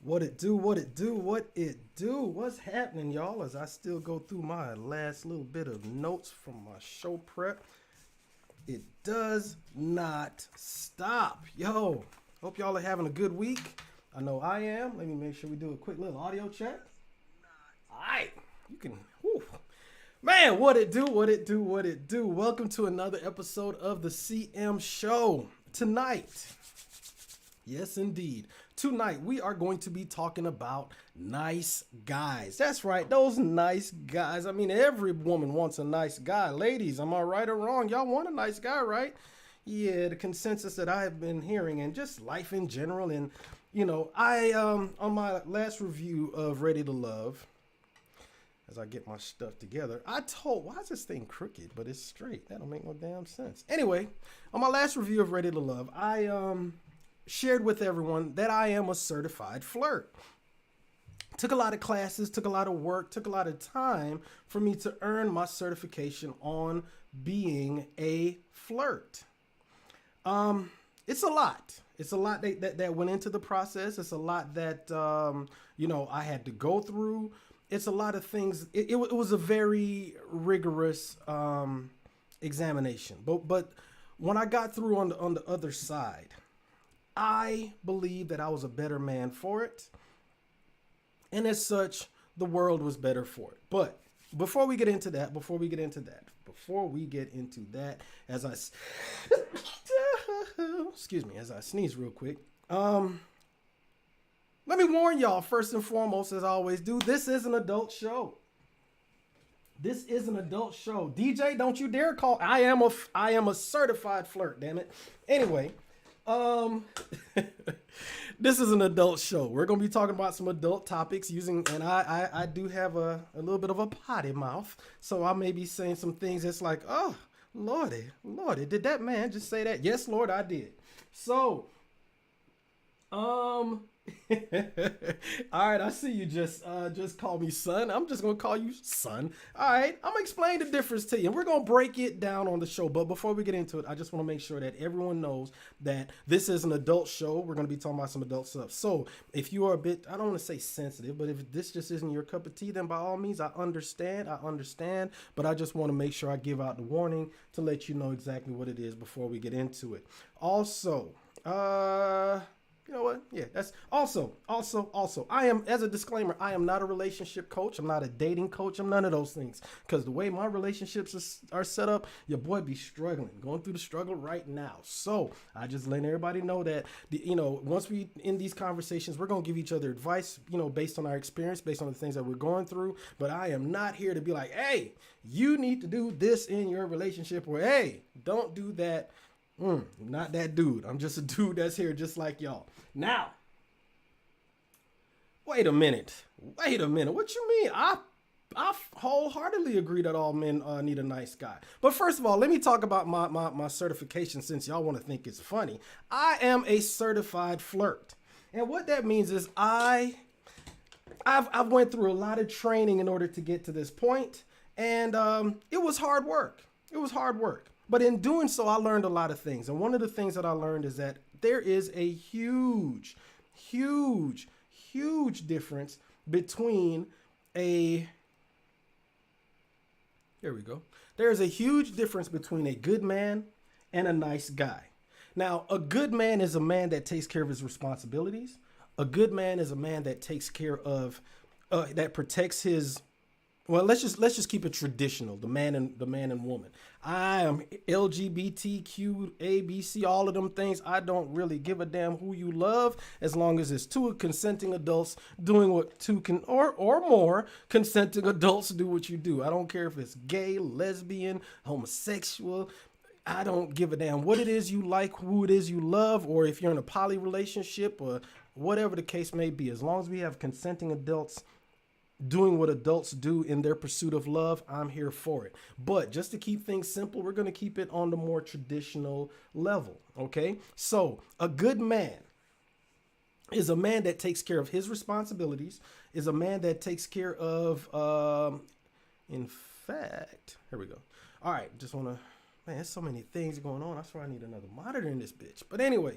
What it do, what it do, what it do. What's happening, y'all, as I still go through my last little bit of notes from my show prep. It does not stop. Yo, hope y'all are having a good week. I know I am. Let me make sure we do a quick little audio check. All right, you can, whew. Man, what it do, what it do, what it do. Welcome to another episode of the CM Show. Tonight, yes, indeed. Tonight, we are going to be talking about nice guys. That's right, those nice guys. I mean, every woman wants a nice guy. Ladies, am I right or wrong? Y'all want a nice guy, right? Yeah, the consensus that I have been hearing and just life in general. And, I, on my last review of Ready to Love, as I get my stuff together, why is this thing crooked, but it's straight? That don't make no damn sense. Anyway, on my last review of Ready to Love, I, shared with everyone that I am a certified flirt. Took a lot of classes, took a lot of work, took a lot of time for me to earn my certification on being a flirt. It's a lot. It's a lot that went into the process. It's a lot that, I had to go through. It's a lot of things. It was a very rigorous examination. But when I got through on the other side, I believe that I was a better man for it. And as such, the world was better for it. But before we get into that, as I, excuse me, as I sneeze real quick, let me warn y'all, first and foremost, as I always do, this is an adult show. This is an adult show. DJ, don't you dare call. I am a certified flirt, damn it. Anyway, this is an adult show. We're going to be talking about some adult topics and I do have a little bit of a potty mouth. So I may be saying some things that's like, oh, Lordy, did that man just say that? Yes, Lord, I did. So, all right, I see you just call me son. I'm just gonna call you son. All right, I'm gonna explain the difference to you, and we're gonna break it down on the show. But before we get into it, I just want to make sure that everyone knows that this is an adult show. We're gonna be talking about some adult stuff. So if you are a bit, I don't want to say sensitive, but if this just isn't your cup of tea, then by all means, I understand. But I just want to make sure I give out the warning to let you know exactly what it is before we get into it. Also, you know what? Yeah, that's also, I am, as a disclaimer, I am not a relationship coach. I'm not a dating coach. I'm none of those things. Because the way my relationships are set up, your boy be struggling, going through the struggle right now. So I just letting everybody know that, once we in these conversations, we're going to give each other advice, based on our experience, based on the things that we're going through. But I am not here to be like, hey, you need to do this in your relationship, or hey, don't do that. Not that dude. I'm just a dude that's here just like y'all. Now, wait a minute. What you mean? I wholeheartedly agree that all men need a nice guy. But first of all, let me talk about my certification, since y'all want to think it's funny. I am a certified flirt. And what that means is I've went through a lot of training in order to get to this point. And it was hard work. But in doing so, I learned a lot of things. And one of the things that I learned is that there is a huge difference between There we go. There's a huge difference between a good man and a nice guy. Now, a good man is a man that takes care of his responsibilities. A good man is a man that takes care of, that protects his. Well, let's just keep it traditional. The man and woman. I am LGBTQ, ABC, all of them things. I don't really give a damn who you love, as long as it's two consenting adults doing what two can or more consenting adults do what you do. I don't care if it's gay, lesbian, homosexual. I don't give a damn what it is you like, who it is you love, or if you're in a poly relationship or whatever the case may be. As long as we have consenting adults doing what adults do in their pursuit of love, I'm here for it. But just to keep things simple, we're going to keep it on the more traditional level. Okay. So a good man is a man that takes care of his responsibilities, is a man that takes care of, in fact, here we go. All right. Just want to, man, there's so many things going on. I swear I need another monitor in this bitch. But anyway,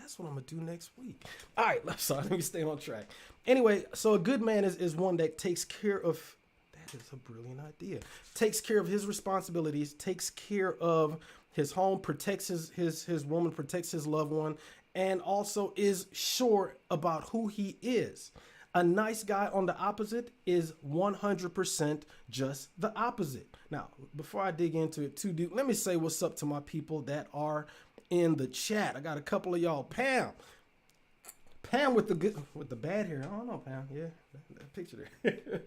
That's what I'm gonna do next week. All right, sorry, let me stay on track. Anyway, so a good man is one that takes care of. That is a brilliant idea. Takes care of his responsibilities, takes care of his home, protects his woman, protects his loved one, and also is sure about who he is. A nice guy on the opposite is 100% just the opposite. Now, before I dig into it too deep, let me say what's up to my people that are in the chat. I got a couple of y'all. Pam with the bad hair. I don't know, Pam. Yeah, that picture there.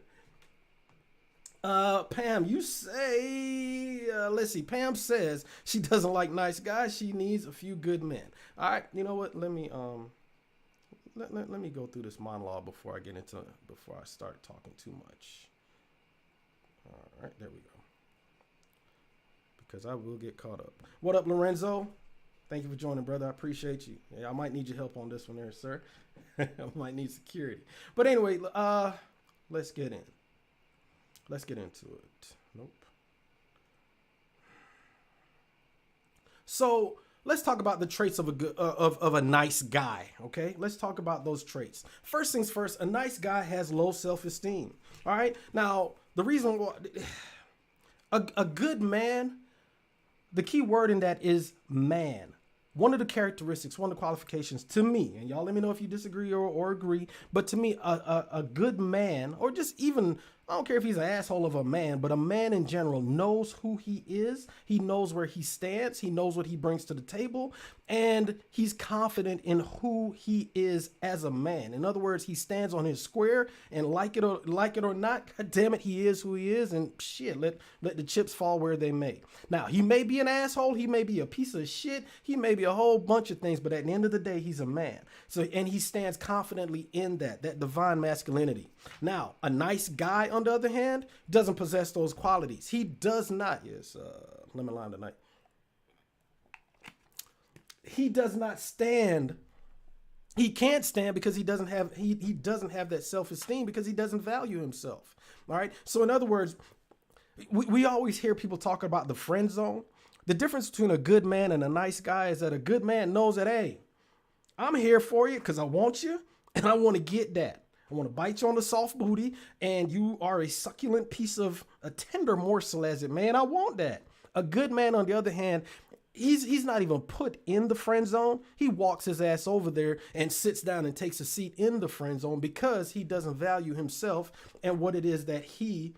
Pam, you say, let's see. Pam says she doesn't like nice guys. She needs a few good men. All right, you know what? Let me let me go through this monologue before I start talking too much. All right, there we go. Because I will get caught up. What up, Lorenzo? Thank you for joining, brother. I appreciate you. Yeah, I might need your help on this one there, sir. I might need security. But anyway, let's get in. Let's get into it. Nope. So let's talk about the traits of a nice guy. Okay, let's talk about those traits. First things first, a nice guy has low self-esteem. All right. Now the reason why a good man, the key word in that is man. One of the characteristics, one of the qualifications to me, and y'all let me know if you disagree or agree, but to me, a good man, or just even, I don't care if he's an asshole of a man, but a man in general knows who he is. He knows where he stands. He knows what he brings to the table, and he's confident in who he is as a man. In other words, he stands on his square, and like it or not, God damn it, he is who he is, and shit, let the chips fall where they may. Now, he may be an asshole. He may be a piece of shit. He may be a whole bunch of things, but at the end of the day, he's a man. So, and he stands confidently in that divine masculinity. Now, a nice guy, on the other hand, doesn't possess those qualities. He does not. Yes, lemon lime tonight. He does not stand. He can't stand because he doesn't have that self-esteem, because he doesn't value himself. All right. So in other words, we always hear people talk about the friend zone. The difference between a good man and a nice guy is that a good man knows that, hey, I'm here for you because I want you and I want to get that. I want to bite you on the soft booty, and you are a succulent piece of a tender morsel as it may, and I want that. A good man, on the other hand, he's not even put in the friend zone. He walks his ass over there and sits down and takes a seat in the friend zone because he doesn't value himself and what it is that he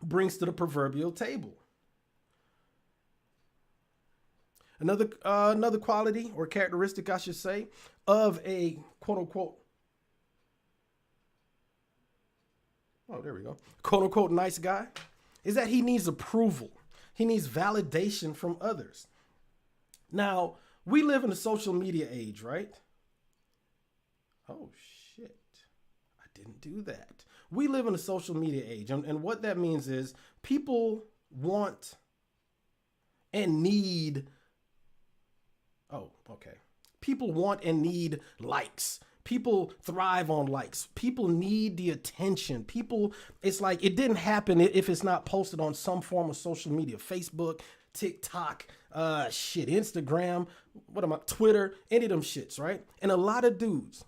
brings to the proverbial table. Another quality or characteristic, I should say, of a quote unquote, quote unquote nice guy, is that he needs approval. He needs validation from others. Now, we live in a social media age, right? Oh, shit. I didn't do that. We live in a social media age. And what that means is people want and need. Oh, okay. People want and need likes. People thrive on likes. People need the attention. People, it's like it didn't happen if it's not posted on some form of social media. Facebook, TikTok, Instagram, Twitter, any of them shits, right? And a lot of dudes,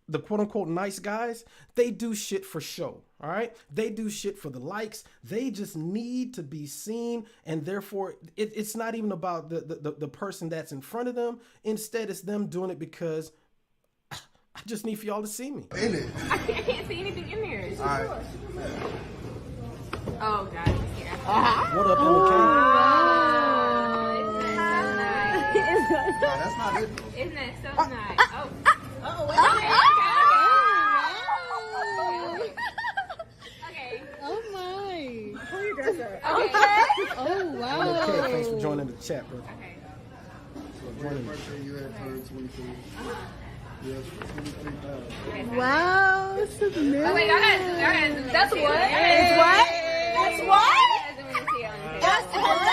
the quote unquote nice guys, they do shit for show, all right? They do shit for the likes. They just need to be seen, and therefore it's not even about the person that's in front of them. Instead, it's them doing it because I just need for y'all to see me. In it. I can't see anything in there. All right. Oh, God. What up, MK? Isn't that so nice? Nah, that's not it. Isn't that so nice? Oh. Oh, Okay. oh my. Pull your dress up. Oh, MK, wow. thanks for joining the chat, bro. Okay. So, birthday you had for 23. Yes, for 23,000. Wow, so new. Oh, wait, y'all got That's what? It's what? That's what? That's what?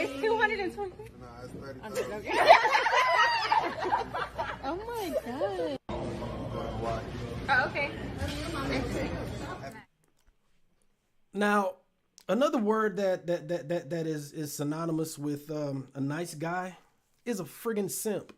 It's 220. Nah, it's 30,000. Oh my god. Oh, okay. Now, Another word that is synonymous with a nice guy is a friggin' simp.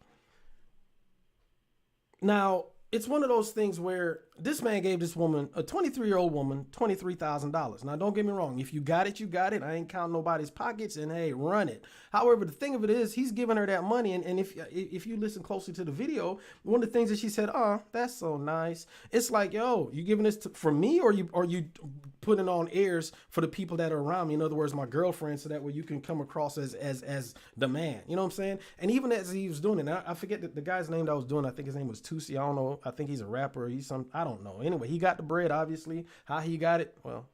Now, it's one of those things where this man gave this woman, a 23-year-old woman, $23,000. Now, don't get me wrong. If you got it, you got it. I ain't counting nobody's pockets, and hey, run it. However, the thing of it is, he's giving her that money, and if you listen closely to the video, one of the things that she said, "Oh, that's so nice." It's like, yo, you giving this for me, or you putting on airs for the people that are around me? In other words, my girlfriend, so that way you can come across as the man. You know what I'm saying? And even as he was doing it, I forget the guy's name that I was doing. I think his name was Tusi. I don't know. I think he's a rapper. I don't know. Anyway, he got the bread, obviously. How he got it? Well,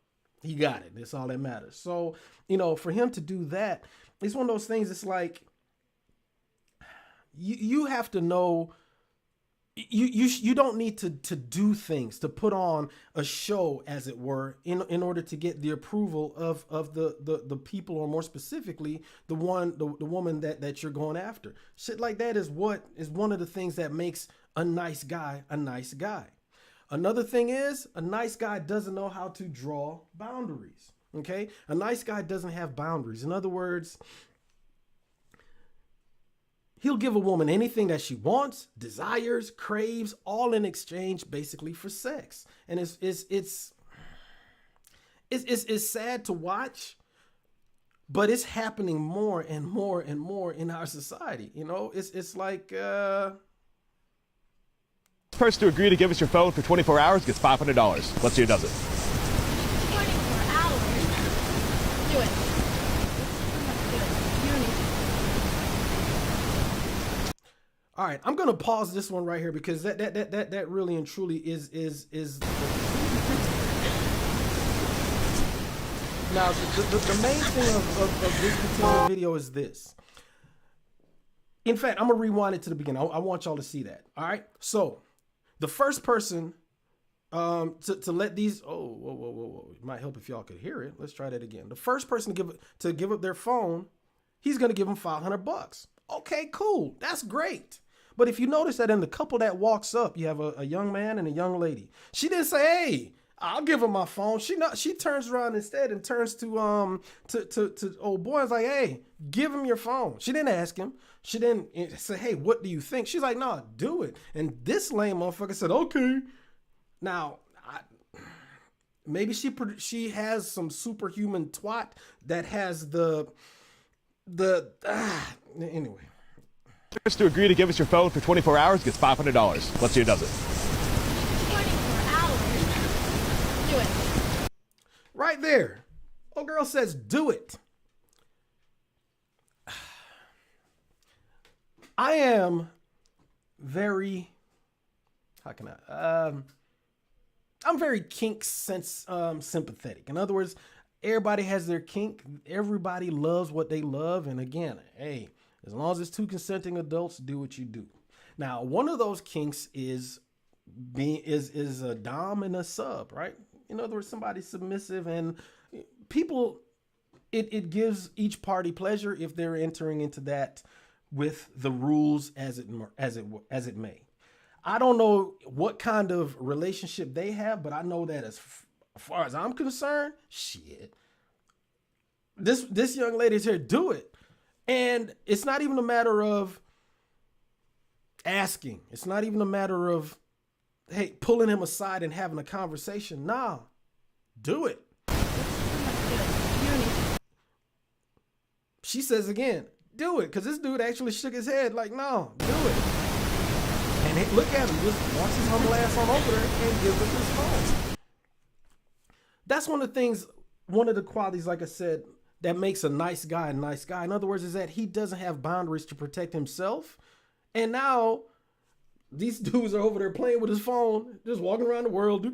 he got it. That's all that matters. So, for him to do that, it's one of those things. It's like, you have to know, you don't need to do things, to put on a show, as it were, in order to get the approval of the people, or more specifically, the woman that you're going after. Shit like that is one of the things that makes a nice guy a nice guy. Another thing is, a nice guy doesn't know how to draw boundaries. Okay? A nice guy doesn't have boundaries. In other words, he'll give a woman anything that she wants, desires, craves, all in exchange basically for sex. And it's sad to watch, but it's happening more and more and more in our society. It's like Person to agree to give us your phone for 24 hours gets $500. Let's see who does it. 24 hours. Do it. All right, I'm gonna pause this one right here, because that really and truly is now the main thing of this particular video is this. In fact, I'm gonna rewind it to the beginning. I want y'all to see that. All right, so the first person to let these whoa, it might help if y'all could hear it. Let's try that again. The first person to give up their phone, he's gonna give them $500. Okay, cool, that's great. But if you notice that in the couple that walks up, you have a young man and a young lady. She didn't say, "Hey, I'll give her my phone." She turns around instead and turns to old boy and's like, "Hey, give him your phone." She didn't ask him. She didn't say, "Hey, what do you think?" She's like, "No, do it." And this lame motherfucker said, "Okay." Now, maybe she has some superhuman twat that has anyway. Person to agree to give us your phone for 24 hours gets $500. Let's see who does it. 24 hours. Do it. Right there. Old girl says, "Do it." I am very, how can I, I'm very kink sympathetic. In other words, everybody has their kink. Everybody loves what they love. And again, hey, as long as it's two consenting adults, do what you do. Now, one of those kinks is a dom and a sub, right? In other words, somebody's submissive, and people, it gives each party pleasure if they're entering into that with the rules as it may. I don't know what kind of relationship they have, but I know that as far as I'm concerned, shit, this young lady's here, do it. And it's not even a matter of asking. It's not even a matter of, hey, pulling him aside and having a conversation. Nah, do it. She says again, do it. Because this dude actually shook his head like, no, do it. And hey, look at him, just walks his humble ass on over there and gives us his phone. That's one of the things, one of the qualities, like I said, that makes a nice guy a nice guy. In other words, is that he doesn't have boundaries to protect himself. And now these dudes are over there playing with his phone, just walking around the world,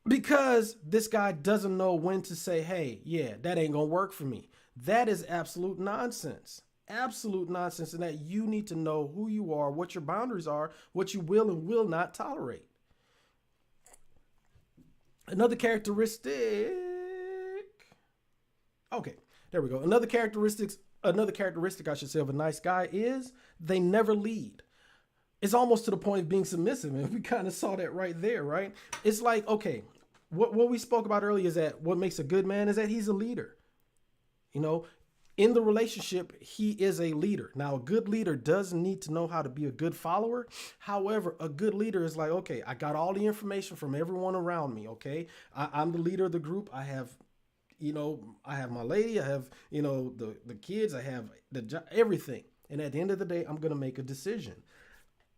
because this guy doesn't know when to say, hey, yeah, that ain't gonna work for me. That is absolute nonsense. Absolute nonsense. And that you need to know who you are, what your boundaries are, what you will and will not tolerate. Another characteristic. Okay, there we go. Another characteristic I should say of a nice guy is they never lead. It's almost to the point of being submissive, and we kind of saw that right there, right? It's like, okay, what we spoke about earlier is that what makes a good man is that he's a leader. You know, in the relationship, he is a leader. Now, a good leader doesn't need to know how to be a good follower. However, a good leader is like, okay, I got all the information from everyone around me. Okay, I'm the leader of the group. I have, I have my lady. I have, the kids. I have the job, everything. And at the end of the day, I'm gonna make a decision.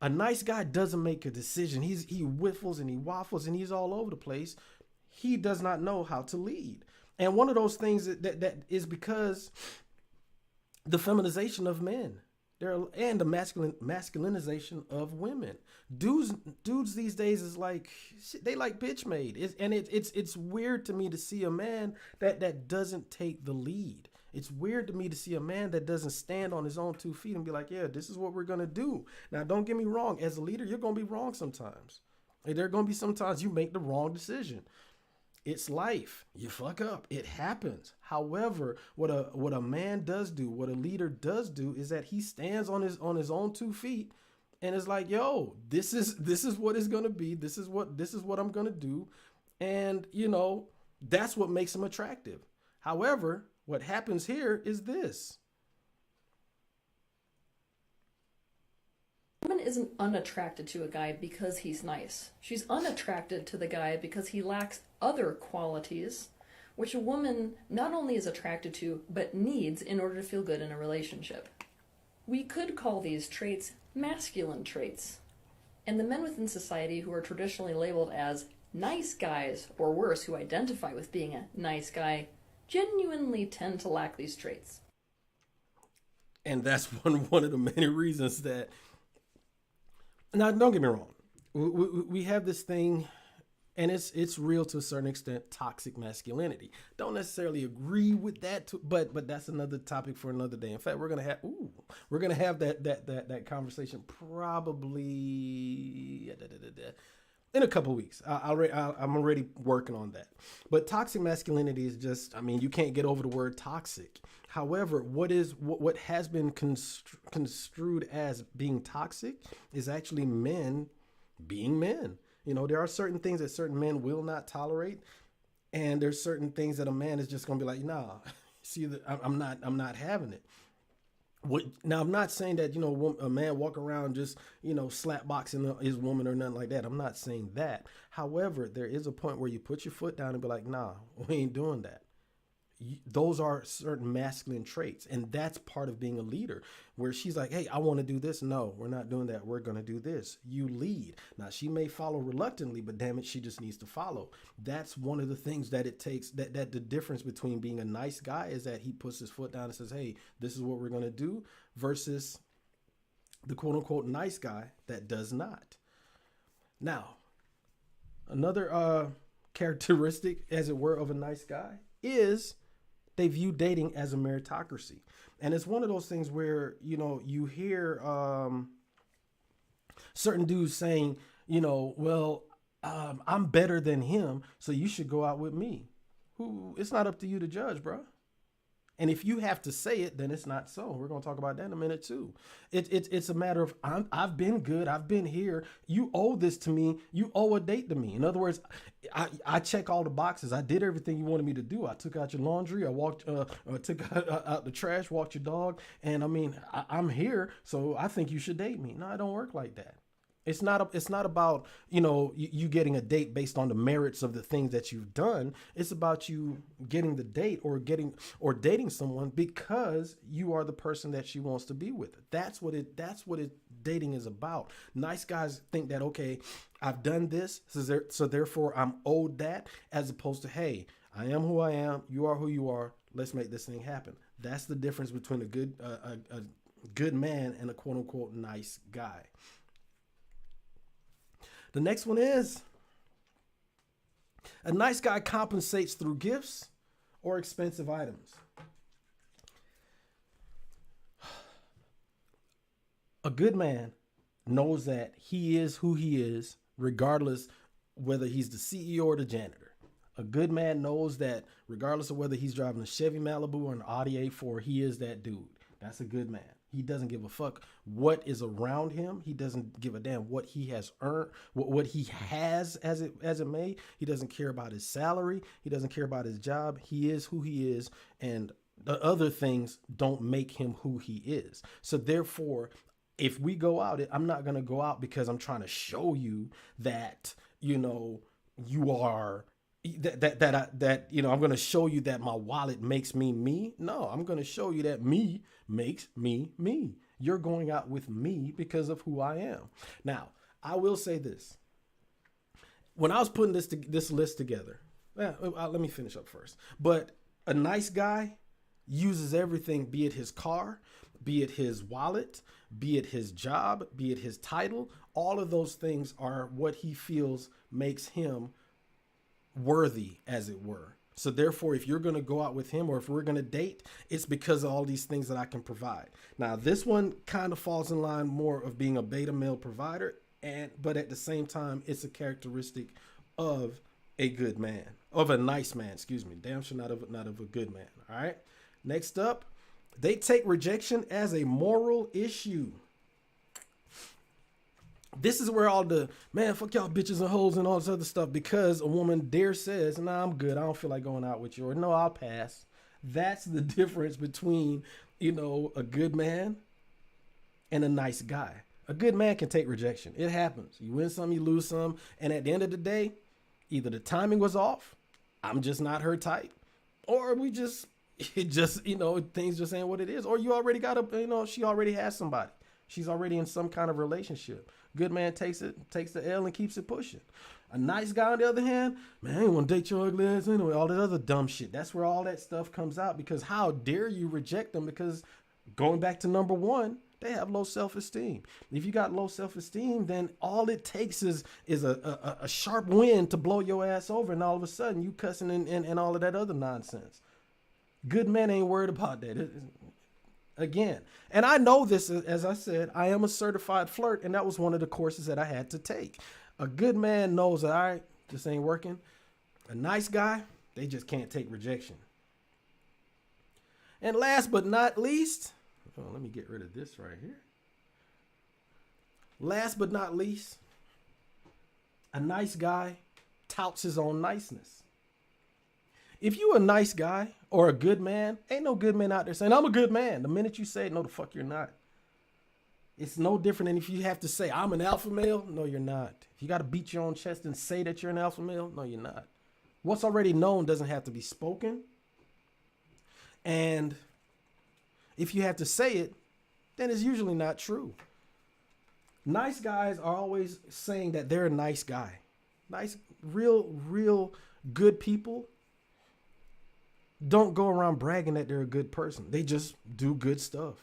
A nice guy doesn't make a decision. He whiffles and he waffles and he's all over the place. He does not know how to lead. And one of those things that is because the feminization of men and the masculinization of women. Dudes these days is like, they like bitch made. It's weird to me to see a man that doesn't take the lead. It's weird to me to see a man that doesn't stand on his own 2 feet and be like, yeah, this is what we're going to do. Now, don't get me wrong. As a leader, you're going to be wrong sometimes. There are going to be sometimes you make the wrong decision. It's life. You fuck up. It happens. However, what a man does do, what a leader does do, is that he stands on his own 2 feet and is like, yo, this is what it's gonna be. This is what I'm gonna do, and that's what makes him attractive. However, what happens here is this. A woman isn't unattracted to a guy because he's nice. She's unattracted to the guy because he lacks other qualities, which a woman not only is attracted to, but needs in order to feel good in a relationship. We could call these traits masculine traits. And the men within society who are traditionally labeled as nice guys, or worse, who identify with being a nice guy, genuinely tend to lack these traits. And that's one of the many reasons that. Now, don't get me wrong. We have this thing, and it's real to a certain extent, toxic masculinity. Don't necessarily agree with that, but that's another topic for another day. In fact, we're gonna have that conversation probably in a couple of weeks. I'm already working on that. But toxic masculinity is just, you can't get over the word toxic. However, what has been construed as being toxic is actually men being men. There are certain things that certain men will not tolerate, and there's certain things that a man is just gonna be like, nah, see, I'm not having it. Now, I'm not saying that, a man walk around just, slap boxing his woman or nothing like that. I'm not saying that. However, there is a point where you put your foot down and be like, nah, we ain't doing that. Those are certain masculine traits. And that's part of being a leader, where she's like, hey, I want to do this. No, we're not doing that. We're going to do this. You lead. Now, she may follow reluctantly, but damn it, she just needs to follow. That's one of the things that it takes, that the difference between being a nice guy is that he puts his foot down and says, hey, this is what we're going to do, versus the quote unquote nice guy that does not. Now, another characteristic, as it were, of a nice guy is they view dating as a meritocracy. And it's one of those things where, you hear certain dudes saying, I'm better than him, so you should go out with me. It's not up to you to judge, bro. And if you have to say it, then it's not so. We're going to talk about that in a minute too. It's a matter of, I've been good. I've been here. You owe this to me. You owe a date to me. In other words, I check all the boxes. I did everything you wanted me to do. I took out your laundry. I took out the trash, walked your dog. And I'm here. So I think you should date me. No, it don't work like that. It's not about, you getting a date based on the merits of the things that you've done. It's about you getting the date or dating someone because you are the person that she wants to be with. That's what dating is about. Nice guys think that, okay, I've done this, so therefore I'm owed that, as opposed to, hey, I am who I am, you are who you are, let's make this thing happen. That's the difference between a good man and a quote unquote nice guy. The next one is, a nice guy compensates through gifts or expensive items. A good man knows that he is who he is, regardless whether he's the CEO or the janitor. A good man knows that regardless of whether he's driving a Chevy Malibu or an Audi A4, he is that dude. That's a good man. He doesn't give a fuck what is around him. He doesn't give a damn what he has earned, what he has as it may. He doesn't care about his salary. He doesn't care about his job. He is who he is, and the other things don't make him who he is. So therefore, if we go out, I'm not going to go out because I'm trying to show you that, you know, you are that you know, I'm going to show you that my wallet makes me me. No, I'm going to show you that me makes me me. You're going out with me because of who I am. Now, I will say this. When I was putting this list together, let me finish up first. But a nice guy uses everything, be it his car, be it his wallet, be it his job, be it his title. All of those things are what he feels makes him worthy, as it were. So therefore, if you're going to go out with him, or if we're going to date, it's because of all these things that I can provide. Now, this one kind of falls in line more of being a beta male provider, but at the same time, it's a characteristic of a good man, of a nice man, excuse me. Damn sure not of a good man. All right. Next up, they take rejection as a moral issue. This is where all the, man, fuck y'all bitches and hoes and all this other stuff, because a woman dare says, nah, I'm good. I don't feel like going out with you. Or no, I'll pass. That's the difference between, you know, a good man and a nice guy. A good man can take rejection. It happens. You win some, you lose some. And at the end of the day, either the timing was off, I'm just not her type, or it just, you know, things just ain't what it is. Or you already got she already has somebody. She's already in some kind of relationship. Good man takes the L and keeps it pushing. A nice guy, on the other hand, man, I ain't want to date your ugly ass anyway. All that other dumb shit. That's where all that stuff comes out, because how dare you reject them? Because going back to number one, they have low self-esteem. If you got low self-esteem, then all it takes is a sharp wind to blow your ass over, and all of a sudden you cussing and all of that other nonsense. Good men ain't worried about that. Again, and I know this, as I said, I am a certified flirt, and that was one of the courses that I had to take. A good man knows that, all right, this ain't working. A nice guy, they just can't take rejection. And last but not least, let me get rid of this right here. Last but not least, a nice guy touts his own niceness. If you a nice guy or a good man, ain't no good man out there saying, I'm a good man. The minute you say it, no, the fuck you're not. It's no different than if you have to say, I'm an alpha male. No, you're not. If you got to beat your own chest and say that you're an alpha male, no, you're not. What's already known doesn't have to be spoken. And if you have to say it, then it's usually not true. Nice guys are always saying that they're a nice guy. Nice, real good people don't go around bragging that they're a good person. They just do good stuff.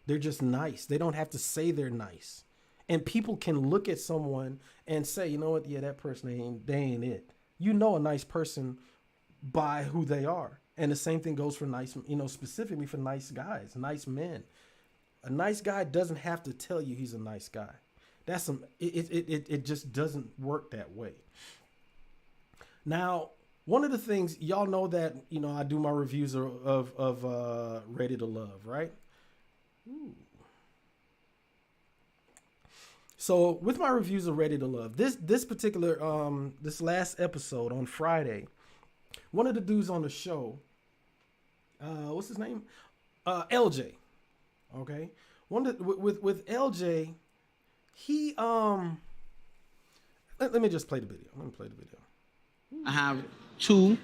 They're just nice. They don't have to say they're nice. And people can look at someone and say, you know what? Yeah, that person they ain't it. You know a nice person by who they are. And the same thing goes for nice, specifically for nice guys, nice men. A nice guy doesn't have to tell you he's a nice guy. It just doesn't work that way. Now, one of the things, y'all know that, I do my reviews of Ready to Love, right? Ooh. So with my reviews of Ready to Love, this particular, this last episode on Friday, one of the dudes on the show, what's his name? LJ. Okay. With LJ, he, let me just play the video. Let me play the video. I have two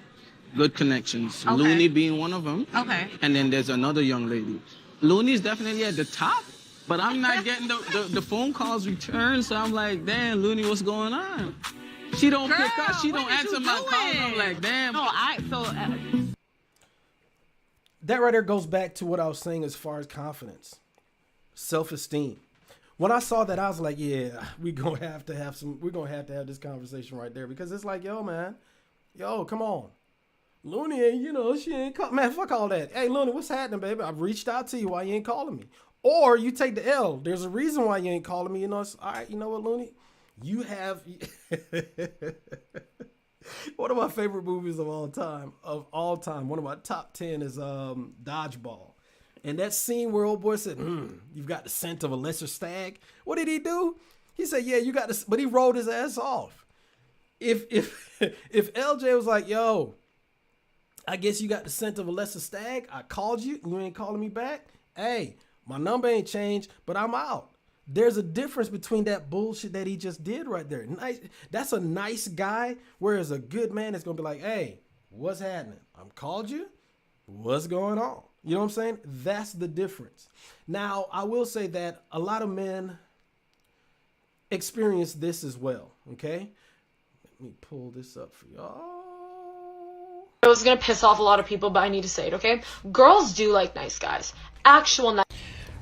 good connections. Okay. Looney being one of them. Okay. And then there's another young lady. Looney's definitely at the top, but I'm not getting the phone calls returned. So I'm like, damn, Looney, what's going on? She don't pick up. She don't answer my calls. I'm like, damn. No, That right there goes back to what I was saying as far as confidence, self-esteem. When I saw that, I was like, yeah, we're gonna have to have this conversation right there, because it's like, yo, man, come on. Looney ain't, she ain't call, man, fuck all that. Hey, Looney, what's happening, baby? I've reached out to you. Why you ain't calling me? Or you take the L. There's a reason why you ain't calling me. It's, all right, you know what, Looney? You have one of my favorite movies of all time. One of my top 10 is Dodgeball. And that scene where old boy said, you've got the scent of a lesser stag. What did he do? He said, yeah, you got this, but he rolled his ass off. If LJ was like, yo, I guess you got the scent of a lesser stag. I called you. You ain't calling me back. Hey, my number ain't changed, but I'm out. There's a difference between that bullshit that he just did right there. Nice. That's a nice guy, whereas a good man is going to be like, hey, what's happening? I'm called you. What's going on? You know what I'm saying? That's the difference. Now, I will say that a lot of men experience this as well, okay? Let me pull this up for y'all. It was gonna piss off a lot of people, but I need to say it, okay? Girls do like nice guys. Actual nice.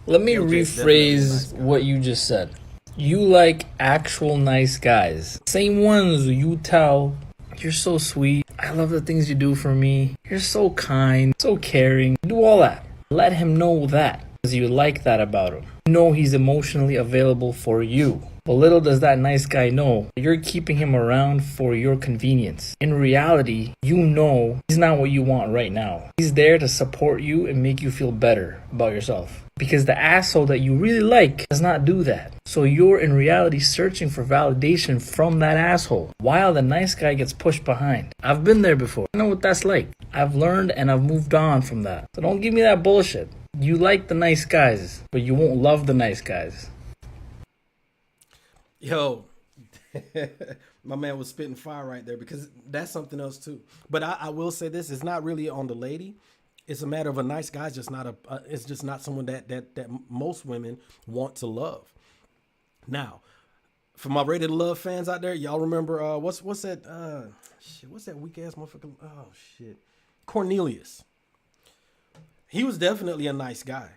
Let me Okay, rephrase nice guy. what you just said. You like actual nice guys. Same ones you tell, you're so sweet. I love the things you do for me. You're so kind, so caring. Do all that. Let him know that, because you like that about him. You know he's emotionally available for you. But little does that nice guy know, you're keeping him around for your convenience. In reality, you know he's not what you want right now. He's there to support you and make you feel better about yourself. Because the asshole that you really like does not do that. So you're in reality searching for validation from that asshole, while the nice guy gets pushed behind. I've been there before. I know what that's like. I've learned and I've moved on from that. So don't give me that bullshit. You like the nice guys, but you won't love the nice guys. Yo, my man was spitting fire right there, because that's something else too. But I will say this: it's not really on the lady. It's a matter of a nice guy. It's just not it's just not someone that most women want to love. Now, for my Rated Love fans out there, y'all remember what's that what's that weak ass motherfucker? Oh shit, Cornelius. He was definitely a nice guy,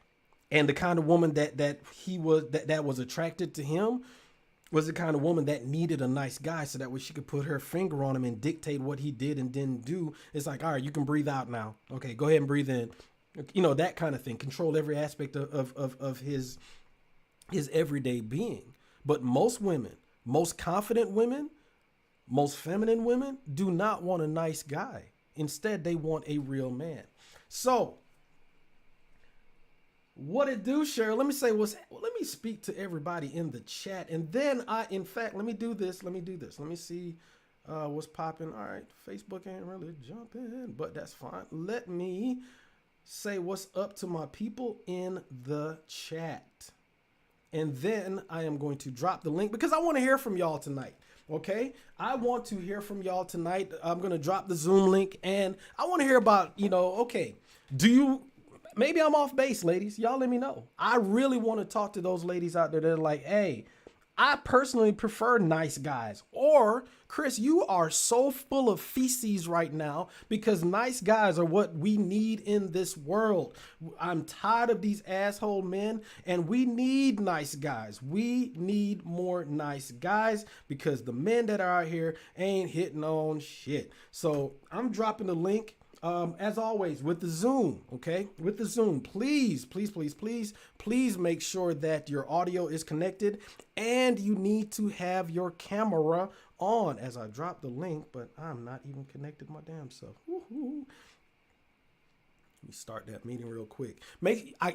and the kind of woman that was attracted to him was the kind of woman that needed a nice guy, so that way she could put her finger on him and dictate what he did and didn't do. It's like, all right, you can breathe out now. Okay, go ahead and breathe in. You know, that kind of thing. Control every aspect of his everyday being. But most women, most confident women, most feminine women do not want a nice guy. Instead, they want a real man. So, what it do, Cheryl? Let me speak to everybody in the chat, and then let me do this. Let me see what's popping. All right, Facebook ain't really jumping, but that's fine. Let me say what's up to my people in the chat, and then I am going to drop the link, because I want to hear from y'all tonight. Okay, I want to hear from y'all tonight. I'm going to drop the Zoom link, and I want to hear about, okay, maybe I'm off base, ladies. Y'all let me know. I really want to talk to those ladies out there that are like, hey, I personally prefer nice guys. Or, Chris, you are so full of feces right now, because nice guys are what we need in this world. I'm tired of these asshole men, and we need nice guys. We need more nice guys, because the men that are out here ain't hitting on shit. So I'm dropping the link. As always, with the Zoom, okay? With the Zoom, please make sure that your audio is connected, and you need to have your camera on as I drop the link, but I'm not even connected my damn self. Woo-hoo. Let me start that meeting real quick.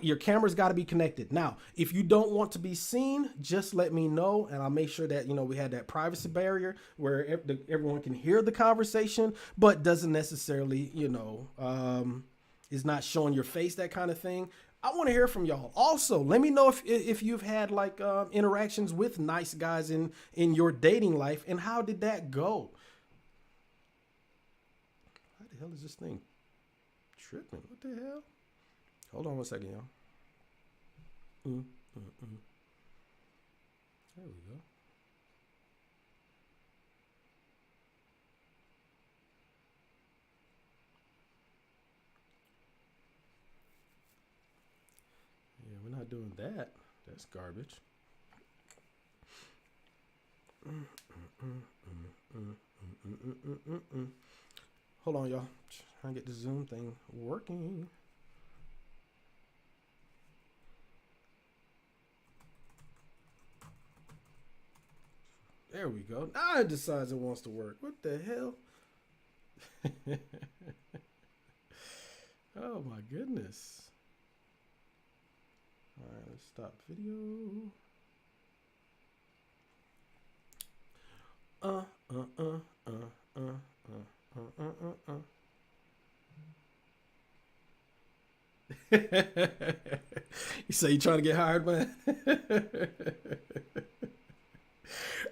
Your camera's got to be connected. Now, if you don't want to be seen, just let me know, and I'll make sure that, we had that privacy barrier where everyone can hear the conversation, but doesn't necessarily, is not showing your face, that kind of thing. I want to hear from y'all. Also, let me know if you've had interactions with nice guys in your dating life, and how did that go? How the hell is this thing tripping? What the hell? Hold on one second, y'all. There we go. Yeah, we're not doing that. That's garbage. Hold on, y'all. Trying to get the Zoom thing working. There we go. Now it decides it wants to work. What the hell? Oh my goodness. All right, let's stop video. You say you trying to get hired, man?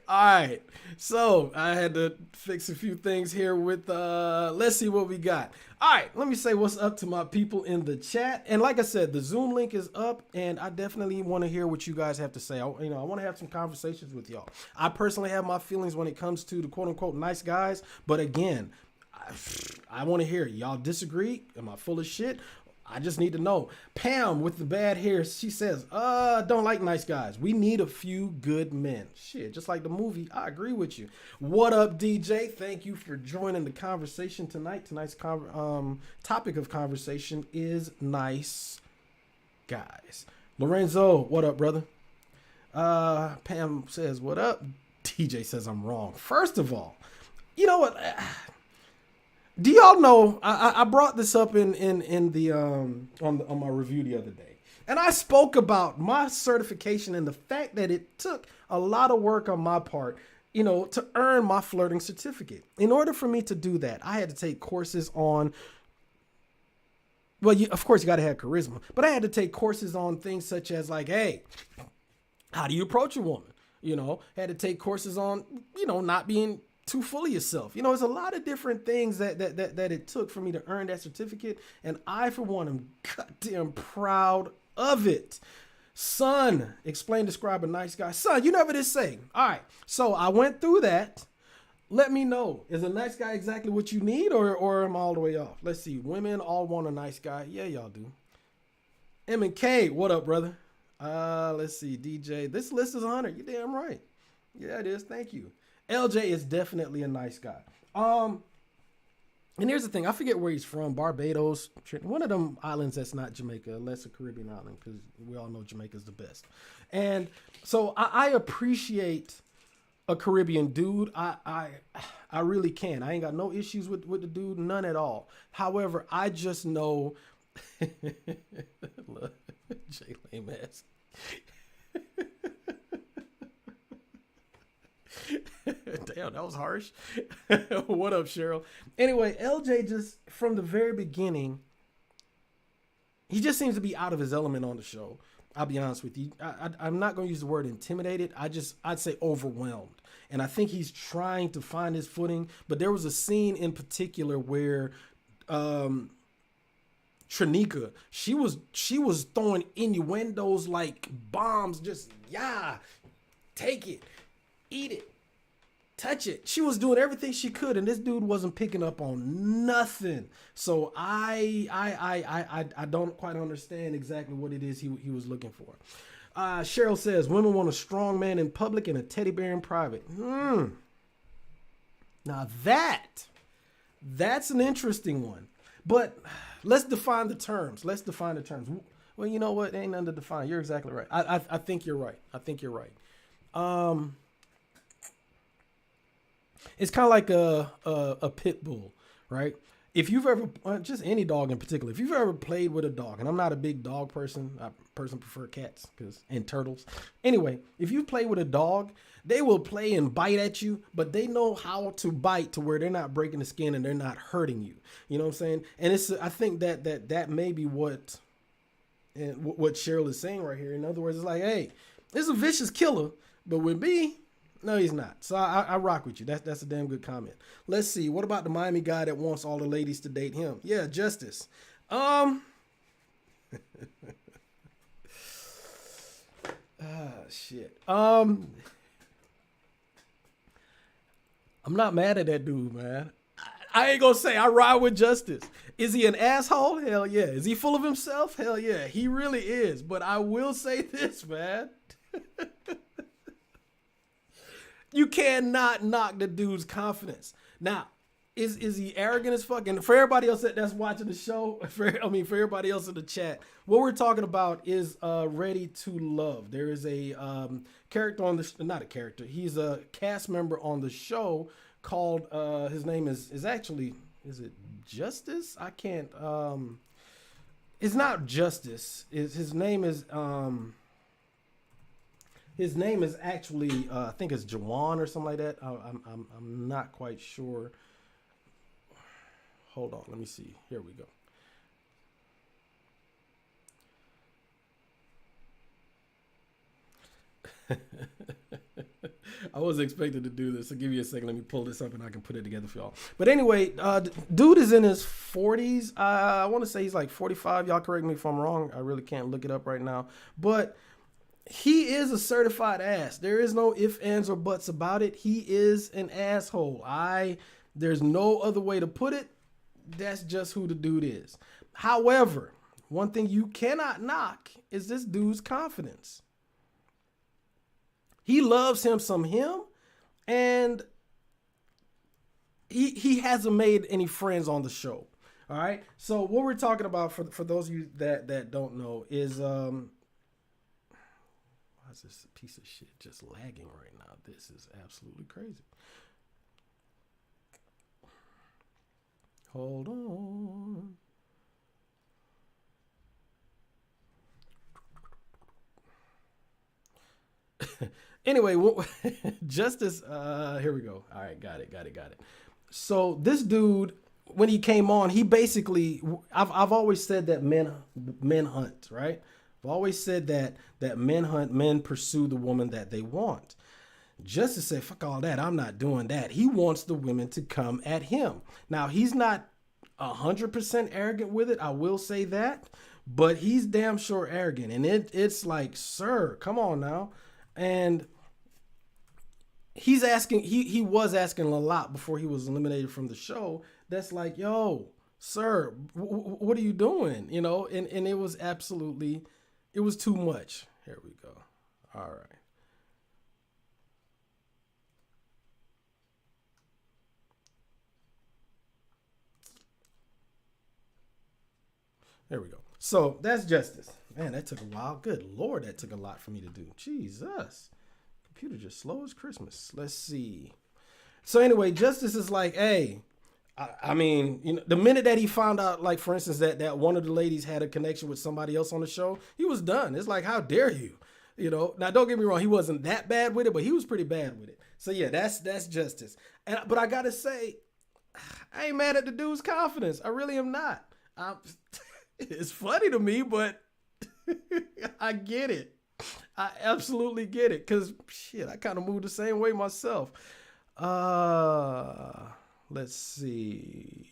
All right, so I had to fix a few things here with let's see what we got. All right, let me say what's up to my people in the chat. And like I said, the Zoom link is up, and I definitely want to hear what you guys have to say. I want to have some conversations with y'all. I personally have my feelings when it comes to the quote unquote nice guys, but again, I want to hear it. Y'all disagree? Am I full of shit? I just need to know. Pam with the bad hair, she says, don't like nice guys. We need a few good men. Shit, just like the movie, I agree with you. What up, DJ? Thank you for joining the conversation tonight. Tonight's topic of conversation is nice guys. Lorenzo, what up, brother? Pam says, what up? DJ says I'm wrong. First of all, you know what? Do y'all know I brought this up in the on my review the other day, and I spoke about my certification and the fact that it took a lot of work on my part, to earn my flirting certificate. In order for me to do that, I had to take courses on. Well, of course you got to have charisma, but I had to take courses on things such as like, hey, how do you approach a woman? Had to take courses on, not being too full of yourself. There's a lot of different things that it took for me to earn that certificate. And I, for one, am goddamn proud of it. Son, explain, describe a nice guy. Son, you never did say. All right. So I went through that. Let me know. Is a nice guy exactly what you need, or am I all the way off? Let's see. Women all want a nice guy. Yeah, y'all do. M and K, what up, brother? Let's see. DJ, this list is 100. You damn right. Yeah, it is. Thank you. LJ is definitely a nice guy. And here's the thing. I forget where he's from. Barbados. One of them islands that's not Jamaica, unless a Caribbean island, because we all know Jamaica's the best. And so I appreciate a Caribbean dude. I really can. I ain't got no issues with the dude. None at all. However, I just know... Jay Lame ass. Damn, that was harsh. What up, Cheryl? Anyway, LJ just from the very beginning, he just seems to be out of his element on the show. I'll be honest with you. I'm not going to use the word intimidated. I'd say overwhelmed. And I think he's trying to find his footing. But there was a scene in particular where Trinika, she was throwing innuendos like bombs, just take it. Eat it. Touch it. She was doing everything she could, and this dude wasn't picking up on nothing. So I don't quite understand exactly what it is he was looking for. Cheryl says, women want a strong man in public and a teddy bear in private. Now that's an interesting one. But let's define the terms. Well, you know what? Ain't nothing to define. You're exactly right. I think you're right. It's kind of like a pit bull, right? If you've ever, just any dog in particular, if you've ever played with a dog, and I'm not a big dog person, I personally prefer cats and turtles. Anyway, if you play with a dog, they will play and bite at you, but they know how to bite to where they're not breaking the skin and they're not hurting you. You know what I'm saying? And I think that may be what Cheryl is saying right here. In other words, it's like, hey, this is a vicious killer, but with me, no, he's not. So I rock with you. That's a damn good comment. Let's see. What about the Miami guy that wants all the ladies to date him? Yeah, Justice. Shit. I'm not mad at that dude, man. I ain't gonna say I ride with Justice. Is he an asshole? Hell yeah. Is he full of himself? Hell yeah. He really is. But I will say this, man. You cannot knock the dude's confidence. Now, is he arrogant as fuck? And for everybody else that's watching the show, for everybody else in the chat, what we're talking about is Ready to Love. There is a character on the not a character. He's a cast member on the show called his name is it Justice? I can't It's not Justice. His name is actually I think it's Jawan or something like that. I'm not quite sure. Hold on, let me see. Here we go. I wasn't expecting to do this, so give me a second. Let me pull this up and I can put it together for y'all. But anyway, dude is in his 40s. I want to say he's like 45. Y'all correct me if I'm wrong. I really can't look it up right now. But he is a certified ass. There is no ifs, ands, or buts about it. He is an asshole. There's no other way to put it. That's just who the dude is. However, one thing you cannot knock is this dude's confidence. He loves him some him, and he hasn't made any friends on the show. All right. So what we're talking about for those of you that don't know is why is this piece of shit just lagging right now? This is absolutely crazy. Hold on. Anyway, Justice, here we go. All right, got it. So this dude, when he came on, he basically, I've always said that men hunt, right? I've always said that men pursue the woman that they want. Justice said, fuck all that, I'm not doing that. He wants the women to come at him. Now, he's not 100% arrogant with it, I will say that, but he's damn sure arrogant. And it's like, sir, come on now. And he's asking, he was asking a lot before he was eliminated from the show. That's like, yo, sir, what are you doing? You know, and it was absolutely, it was too much. Here we go. All right. There we go. So that's Justice. Man, that took a while. Good Lord, that took a lot for me to do. Jesus. Computer just slow as Christmas. Let's see. So anyway, Justice is like, hey, I mean, you know, the minute that he found out, like, for instance, that one of the ladies had a connection with somebody else on the show, he was done. It's like, how dare you? You know, now don't get me wrong, he wasn't that bad with it, but he was pretty bad with it. So yeah, that's Justice. But I gotta say, I ain't mad at the dude's confidence. I really am not. It's funny to me, but I get it. I absolutely get it. Cause shit, I kind of moved the same way myself. Let's see.